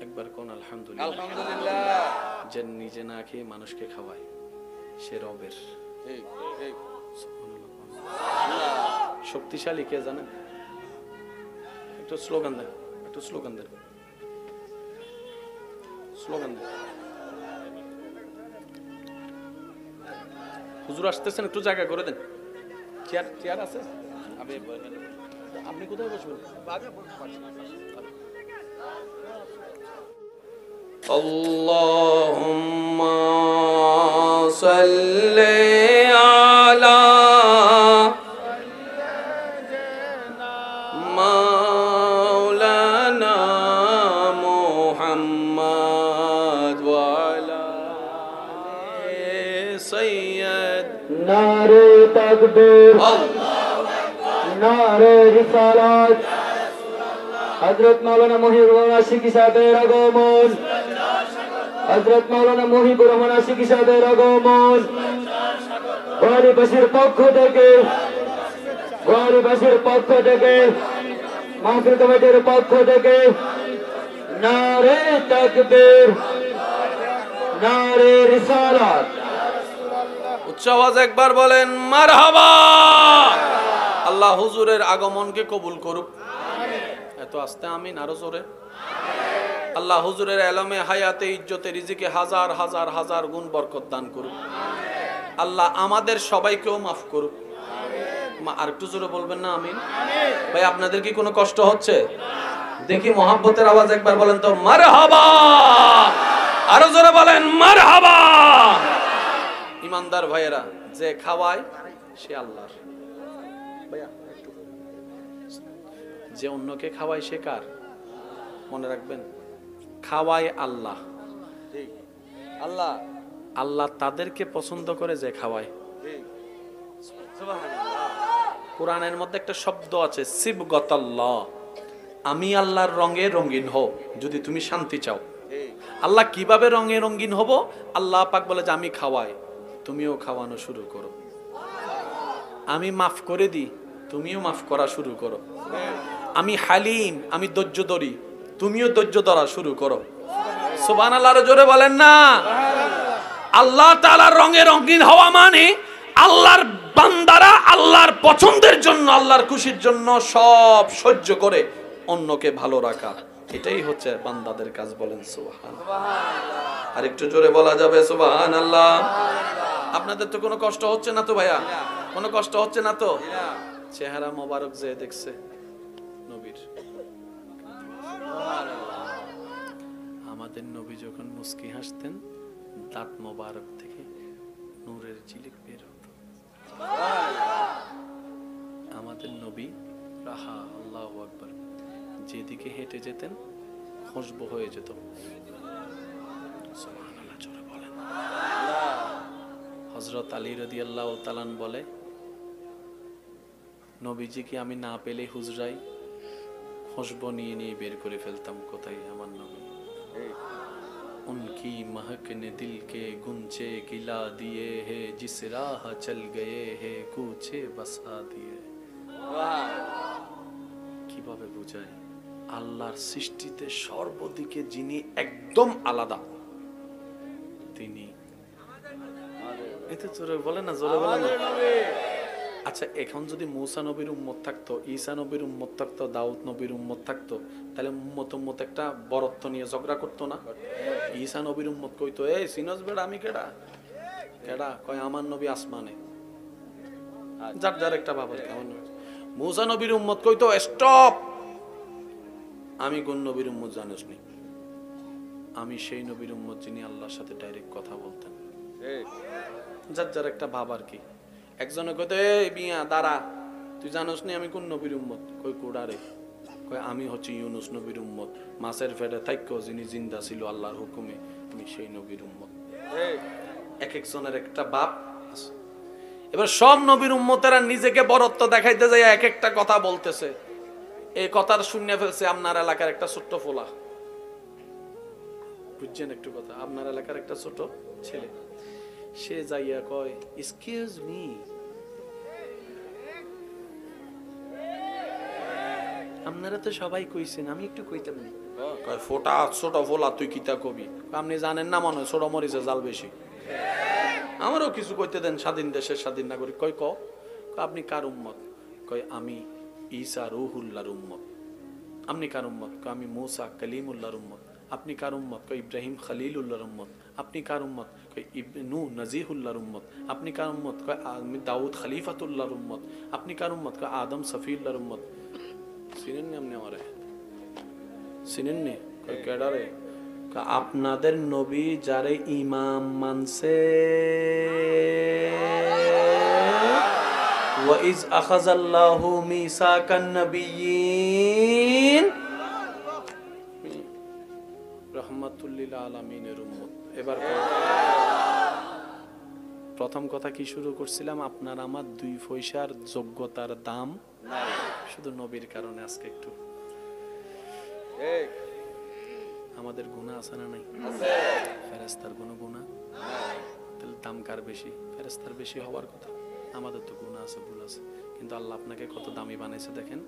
S1: একবার কোন আলহামদুলিল্লাহ। আলহামদুলিল্লাহ। যে নিজে না খেয়ে মানুষকে খাওয়ায় সে রবের। শক্তিশালী কে জানেন? একটু স্লোগান দেন, একটু স্লোগান দেন, স্লোগান দেন। হুজুর আসতেছেন, একটু জায়গা করে দেন। চেয়ার চেয়ার আছে? আপনি কোথায় বসবেন? আল্লাহুম্মা সাল্লি আলা মাওলানা মুহাম্মদ ওয়া আলা আলি সাইয়্যিদ।
S2: নারে তাকবীর, नारे रिसालत हजरत मौलाना मुहिबुर रहमान आशिकी साहेবের আগমন हजरत मौलाना मुहिबुर रहमान आशिकी साहेবের আগমন গোয়ালিবাসীর পক্ষ থেকে মাহফিল কমিটির পক্ষ থেকে নারে তাকবীর নারে রিসালাত
S1: উচ্চ আওয়াজে একবার বলেন মারহাবা। আল্লাহ হুজুরের আগমনকে কবুল করুক। এত আস্তে আমিন, আরো জোরে। আল্লাহ হুজুরের এলমে হায়াতে ইজ্জতে রিজিকে হাজার হাজার হাজার গুণ বরকত দান করুক। আল্লাহ আমাদের সবাইকেও মাফ করুক। আর একটু জোরে বলবেন না আমিন? ভাই আপনাদের কি কোনো কষ্ট হচ্ছে? দেখি মোহাব্বতের আওয়াজ একবার বলেন তো মারহাবা। আরো জোরে বলেন মারহাবা। ইমানদার ভাইয়েরা, যে খাওয়ায় সে আল্লাহর। ভাইয়া একটু, যে অন্যকে খাওয়ায় সে কার? মনে রাখবেন, খাওয়ায় আল্লাহ। ঠিক, আল্লাহ। আল্লাহ তাদেরকে পছন্দ করে যে খাওয়ায়। কোরআনের মধ্যে একটা শব্দ আছে সিবগতাল্লাহ, আমি আল্লাহর রঙে রঙিন হও যদি তুমি শান্তি চাও। আল্লাহ কিভাবে রঙে রঙিন হব? আল্লাহ পাক বলে যে আমি খাওয়াই, তুমিও খাওয়ানো শুরু করো। আমি মাফ করে দিই, তুমিও মাফ করা শুরু করো। আমি হালিম, আমি ধৈর্য ধরি, তুমিও ধৈর্য ধরা শুরু করো। সুবহানাল্লাহ জোরে বলেন না? আল্লাহ তাআলার রঙে রঙিন হওয়া মানে আল্লাহর বান্দারা আল্লাহর পছন্দের জন্য, আল্লাহর খুশির জন্য সব সহ্য করে অন্যকে ভালো রাখা, এটাই হচ্ছে বান্দাদের কাজ। বলেন সুবহানাল্লাহ। আর একটু জোরে বলা যাবে সুবহানাল্লাহ? আপনাদের তো কোনো কষ্ট হচ্ছে না তো ভাইয়া? কোনো কষ্ট হচ্ছে না তো? চেহারা মোবারক যে দেখছে নবীর। আমাদের নবী যখন মুস্কি হাসতেন, দাঁত মোবারক থেকে নূরের ঝিলিক বের হতো। আমাদের নবী রাহা আল্লাহু আকবার, যেদিকে হেঁটে যেতেন খুশবু হয়ে যেত। সুবহানাল্লাহ জোরে বলেন। হযরত আলী রাদিয়াল্লাহু তাআলা বলে, নবীজিকে আমি না পেলে হুজরায় খুশবু নিয়ে নিয়ে বের করে ফেলতাম কোথায় আমার নবী। उनकी महक ने दिल के गुंचे किला दिए है, जिस राह चल गए है कूचे बसा दिए। কিভাবে বুঝায়? আল্লাহর সৃষ্টিতে সর্বদিকে যিনি একদম আলাদা তিনি। এতে জোরে বলে না, জোরে বলে না। আচ্ছা, এখন যদি মুসা নবীর উম্মত থাকতো, ঈসা নবীর উম্মত থাকতো, দাউদ নবীর উম্মত থাকতো, তাহলে উম্মত একটা বরত্ব নিয়ে ঝগড়া করতো না? ঈসা নবীর উম্মত কইতো, এই সিনস বেড়া আমি কেডা কেডা, কয় আমার নবী আসমানে। যার যার একটা ভাব আছে। আমার নবী। মুসা নবীর উম্মত কইতো, স্টপ, আমি কোন নবীর উম্মত জানিস নি? আমি সেই নবীর উম্মত যিনি আল্লাহর সাথে ডাইরেক্ট কথা বলতেন। যার যার একটা ভাব আর কি। একজনে কইতো, এই বিয়া দাঁড়া, তুই জানোস নি আমি কোন নবীর উম্মত? কই কোডা রে? কয় আমি হচ্ছে ইউনুস নবীর উম্মত, মাছের পেটে থাইক্য যিনি জিন্দা ছিল আল্লাহর হুকুমে, আমি সেই নবীর উম্মত। এক একজনের একটা বাপ আছে। এবার সব নবীর উম্মতেরা নিজেকে বরত্ব দেখাইতে যায় এক একটা কথা বলতেছে। এই কথার শুনে ফেলছে আপনার এলাকার একটা ছোট্ট ফোলা। বুঝছেন একটু কথা? আপনার এলাকার একটা ছোট ছেলে, সে যাইয়া কয়, এক্সকিউজ মি, আপনারা তো সবাই কইছেন, আমি একটু কইতাম না। কয় ফোটা ছোট ফোলা, তুই কিতা কবি? আপনি জানেন না মনে হয় ছোট মরিচে জাল বেশি। আমারও কিছু কইতে দেন, স্বাধীন দেশের স্বাধীন নাগরিক। কয় আপনি কার উম্মত? কয় আমি ঈসা রূহুল্লাহর উম্মত। আপনি কার উম্মত? কয় আমি মূসা কালিমুল্লাহর উম্মত। আপনি কার উম্মত? কয় ইব্রাহিম খলিলুল্লাহর উম্মত। আপনি কার উম্মত? কয় নূহ নজিহুল্লাহর উম্মত। আপনি কার উম্মত? কয় আমি দাউদ খলিফাতুল্লাহর উম্মত। আপনি কার উম্মত? কয় আদম সফিউল্লাহর উম্মত। চিনেন নি আপনি আমারে? চিনেন নি? কয় কেডা রে? আপনাদের নবী যারে ইমাম মানছে, ওয়াইজ আখাযাল্লাহু মিসাকান নাবিয়্যিন, রাহমাতুল লিল আলামিনের উম্মত। এবার প্রথম কথা কি শুরু করছিলাম, আপনার আমার 2 পয়সার যোগ্যতার দাম শুধু নবীর কারণে। আজকে একটু আমাদের গুনাহ আছে না নাই? ফেরেশতার কোনো গুনাহ? তাহলে দাম কার বেশি? ফেরেশতার বেশি হওয়ার কথা। আমাদের তো গুনাহ আছে, ভুল আছে, কিন্তু আল্লাহ আপনাকে কত দামি বানাইছে দেখেন।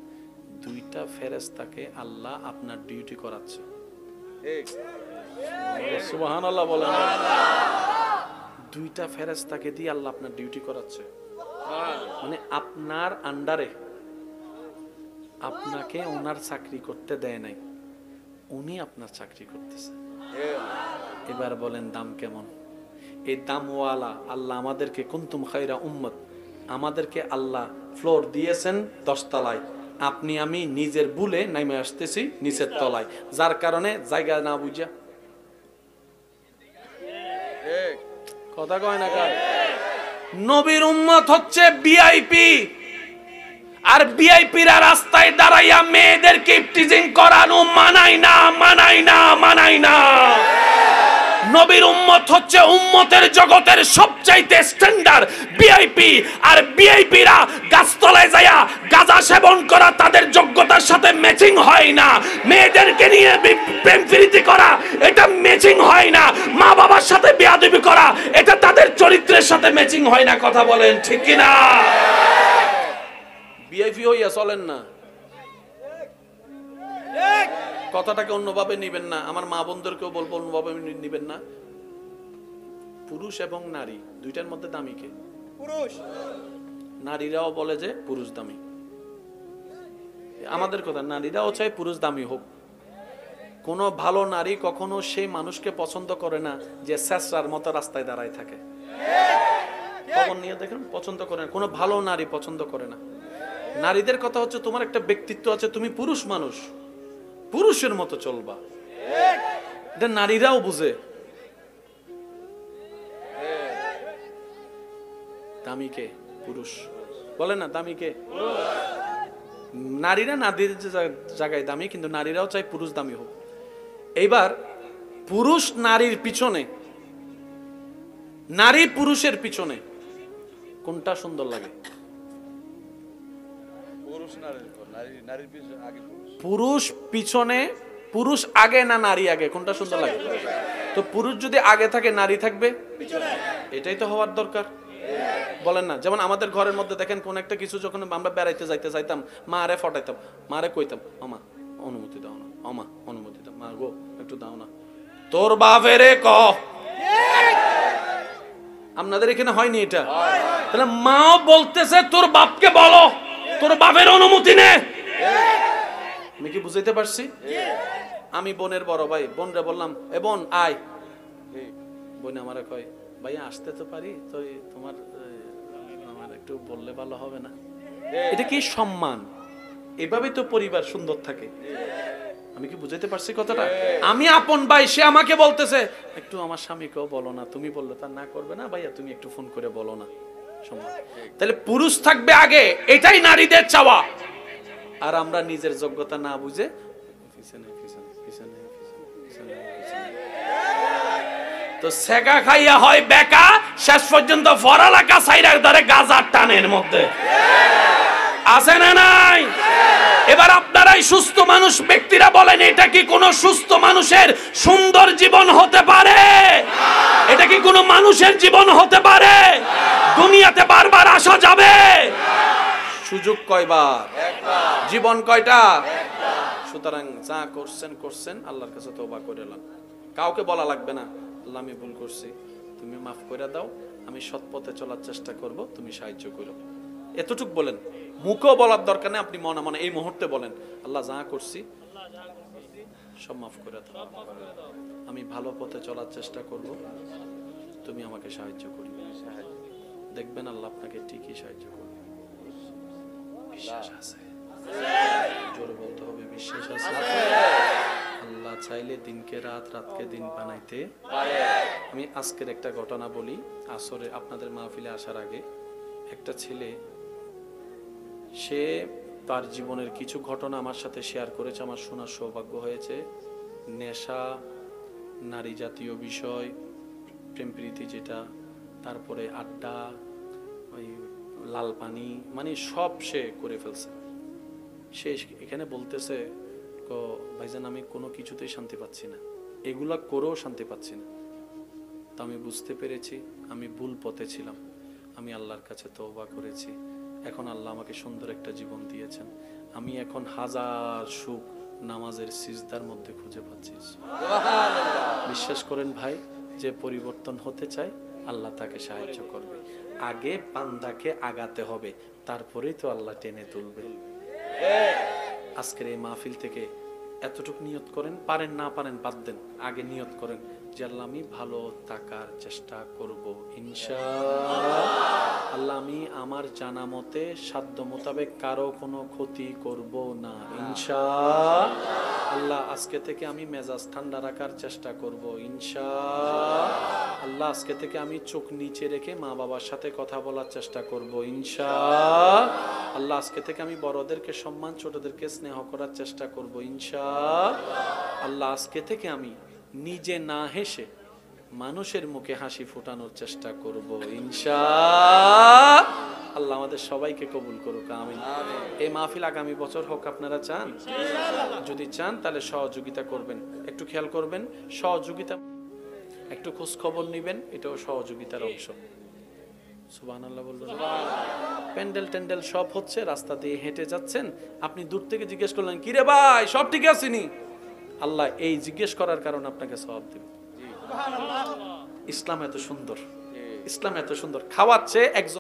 S1: 2টা ফেরেশতাকে আল্লাহ আপনার ডিউটি করাচ্ছে। সুবহানাল্লাহ বলেন। 2টা ফেরেশতাকে দিয়ে আল্লাহ আপনার ডিউটি করাচ্ছে, মানে আপনার আন্ডারে। আপনাকে ওনার চাকরি করতে দেয় নাই, উনি আপনার চাকরি করতেছে। এবার বলেন দাম কেমন? এই দামওয়ালা আল্লাহ আমাদেরকে কুনতুম খায়রা উম্মত, আমাদেরকে আল্লাহ ফ্লোর দিয়েছেন 10 তলায়। আপনি আমি নিজের ভুলে নাইমে আসতেছি নিচের তলায়, যার কারণে জায়গা না বুঝা কথা কয় না কার। নবীর উম্মত হচ্ছে ভিআইপি, আর ভিআইপিরা রাস্তায় দাঁড়াইয়া মেয়েদেরকে টিজিং করানো মানাই না, মানাই না, মানাই না। নবীর উম্মত হচ্ছে উম্মতের জগতের সবচাইতে স্ট্যান্ডার্ড ভিআইপি, আর ভিআইপিরা গাছতলায় যায়া গাঁজা সেবন করা তাদের যোগ্যতার সাথে ম্যাচিং হয় না। মেয়েদেরকে নিয়ে প্রেম প্রীতি করা এটা ম্যাচিং হয় না। মা বাবার সাথে বেয়াদবি করা এটা তাদের চরিত্রের সাথে ম্যাচিং হয় না। কথা বলেন ঠিক কি না? ভিআইপি হইয়া চলেন না। কথাটাকে অন্যভাবে নিবেন না। আমার মা বোনদেরকেও বলবো অন্যভাবে নিবেন না। পুরুষ এবং নারী 2টার মধ্যে দামি কে? পুরুষ। নারীরাও বলে যে পুরুষ দামি। আমাদের কথা, নারীরাও চায় পুরুষ দামি হোক। কোন ভালো নারী কখনো সেই মানুষকে পছন্দ করে না যে শেষরার মতো রাস্তায় দাঁড়ায় থাকে। খবর নিয়ে দেখেন, পছন্দ করে না। কোন ভালো নারী পছন্দ করে না। নারীদের কথা হচ্ছে তোমার একটা ব্যক্তিত্ব আছে, তুমি পুরুষ মানুষ, পুরুষের মতো চলবা। এটা নারীরাও বুঝে। দামি কে? পুরুষ। বলে না দামি কে? নারীরা নারীর জায়গায় দামি, কিন্তু নারীরাও চায় পুরুষ দামি হোক। এইবার পুরুষ নারীর পিছনে, নারী পুরুষের পিছনে কোনটা সুন্দর লাগে? পুরুষ পিছনে, পুরুষ আগে না নারী আগে, কোনটা সুন্দর লাগে? তো পুরুষ যদি আগে থাকে নারী থাকবে, এটাই তো হওয়ার দরকার। বলেন না? যেমন আমাদের ঘরের মধ্যে দেখেন কোন একটা কিছু যখন আমরা বেড়াইতে যাইতাম, মা আরে ফটাইতাম, মারে কইতাম আমা অনুমতি দাও না, আমা অনুমতি দাও, মা গো একটু দাও না, তোর বাপেরে ক। আপনাদের এখানে হয়নি এটা? তাহলে মাও বলতেছে তোর বাপকে বলো, তোর বাপের অনুমতি নে। আমি কি বুঝাইতে পারছি? আমি বোনের বড় ভাই, বোনরে বললাম এ বোন আয়। বোন আমারে কয় ভাইয়া আসতে তো পারি, তো তোমার আমার একটু বললে ভালো হবে না? এটা কি সম্মান? এভাবে তো পরিবার সুন্দর থাকে। আমি কি বুঝাইতে পারছি কথাটা? আমি আপন ভাই, সে আমাকে বলতেছে একটু আমার স্বামীকেও বলো না, তুমি বললে তার না করবে না, ভাইয়া তুমি একটু ফোন করে বলো না। সম্মান। তাহলে পুরুষ থাকবে আগে, এটাই নারীদের চাওয়া। আর আমরা নিজের যোগ্যতা না বুঝে পিছনে পিছনে পিছনে পিছনে তো সেকা খাইয়া হয় বেকা, শেষ পর্যন্ত ফরালাকা সাইরার ধরে গাজার টানের মধ্যে আছে না নাই? এবার আপনারাই সুস্থ মানুষ ব্যক্তিরা বলেন, এটা কি কোন সুস্থ মানুষের সুন্দর জীবন হতে পারে? এটা কি কোন মানুষের জীবন হতে পারে? দুনিয়াতে বারবার আসা যাবে? সুযোগ কয়বার? জীবন কয়টা? সুতরাং যা করছেন করছেন, আল্লাহর কাছে তওবা করে নেন। কাউকে বলা লাগবে না আল্লাহ আমি ভুল করছি, তুমি মাফ করে দাও, আমি সৎ পথে চলার চেষ্টা করব, তুমি সাহায্য করো। এতটুক বলেন, মুখও বলার দরকার নেই। আপনি মনে মনে এই মুহূর্তে বলেন আল্লাহ যা করছি সব মাফ করে দাও, আমি ভালো পথে চলার চেষ্টা করব, তুমি আমাকে সাহায্য করো। দেখবেন আল্লাহ আপনাকে ঠিকই সাহায্য করবে। বিশ্বাস আছে? জোরে বলতে হবে বিশ্বাস আছে। আল্লাহ চাইলে দিনকে রাত, রাতকে দিন বানাইতে পারে। আমি আজকের একটা ঘটনা বলি। আসরে আপনাদের মাহফিলে আসার আগে একটা ছেলে, সে তার জীবনের কিছু ঘটনা আমার সাথে শেয়ার করেছে, আমার শোনার সৌভাগ্য হয়েছে। নেশা, নারী জাতীয় বিষয়, প্রেম প্রীতি, যেটা তারপরে আড্ডা, ওই লাল পানি, মানে সব সে করে ফেলছে। সে এখানে বলতেছে, ভাইজান আমি কোনো কিছুতেই শান্তি পাচ্ছি না, এগুলা করেও শান্তি পাচ্ছি না। তো আমি বুঝতে পেরেছি আমি ভুল পথে ছিলাম, আমি আল্লাহর কাছে তওবা করেছি। এখন আল্লাহ আমাকে সুন্দর একটা জীবন দিয়েছেন, আমি এখন হাজার সুখ নামাজের সিজদার মধ্যে খুঁজে পাচ্ছি। বিশ্বাস করেন ভাই, যে পরিবর্তন হতে চায় আল্লাহ তাকে সাহায্য করবে। আগে বান্দাকে আগাতে হবে, তারপরেই তো আল্লাহ টেনে তুলবে। আজকের এই মাহফিল থেকে এতটুকু নিয়ত করেন, পারেন না পারেন বাদ দেন, আগে নিয়ত করেন যে আল্লাহ আমি ভালো থাকার চেষ্টা করব ইনশাআল্লাহ। আল্লাহ আমি আমার জানা মতে সাধ্য মোতাবেক কারো কোনো ক্ষতি করব না ইনশাআল্লাহ। আল্লাহ আজকে থেকে আমি মেজাজ ঠান্ডা রাখার চেষ্টা করব ইনশাআল্লাহ। আল্লাহ আজকে থেকে আমি চোখ নিচে রেখে মা বাবার সাথে কথা বলার চেষ্টা করব ইনশাআল্লাহ। আল্লাহ আজকে থেকে আমি বড়দেরকে সম্মান, ছোটদেরকে স্নেহ করার চেষ্টা করব ইনশাআল্লাহ। আল্লাহ আজকে থেকে আমি নিজে না হেসে মানুষের মুখে হাসি ফোটানোর চেষ্টা করব ইনশাআল্লাহ। আল্লাহ আমাদের সবাইকে কবুল করুক, আমিন। এই মাহফিল আগামী বছর হোক, আপনারা চান? যদি চান তাহলে সহযোগিতা করবেন, একটু খেয়াল করবেন, সহযোগিতা একটু খোঁজ খবর নিবেন, এটাও সহযোগিতার অংশ। সুবহানাল্লাহ বলবেন। প্যান্ডেল ট্যান্ডেল সব হচ্ছে, রাস্তা দিয়ে হেঁটে যাচ্ছেন, আপনি দূর থেকে জিজ্ঞেস করলেন কি রে ভাই সব ঠিক আছে নি, আল্লাহ এই জিজ্ঞেস করার কারণে আপনাকে সওয়াব দিবে। ইসলাম এত সুন্দর, ইসলাম এত সুন্দর, খাওয়াচ্ছে একজন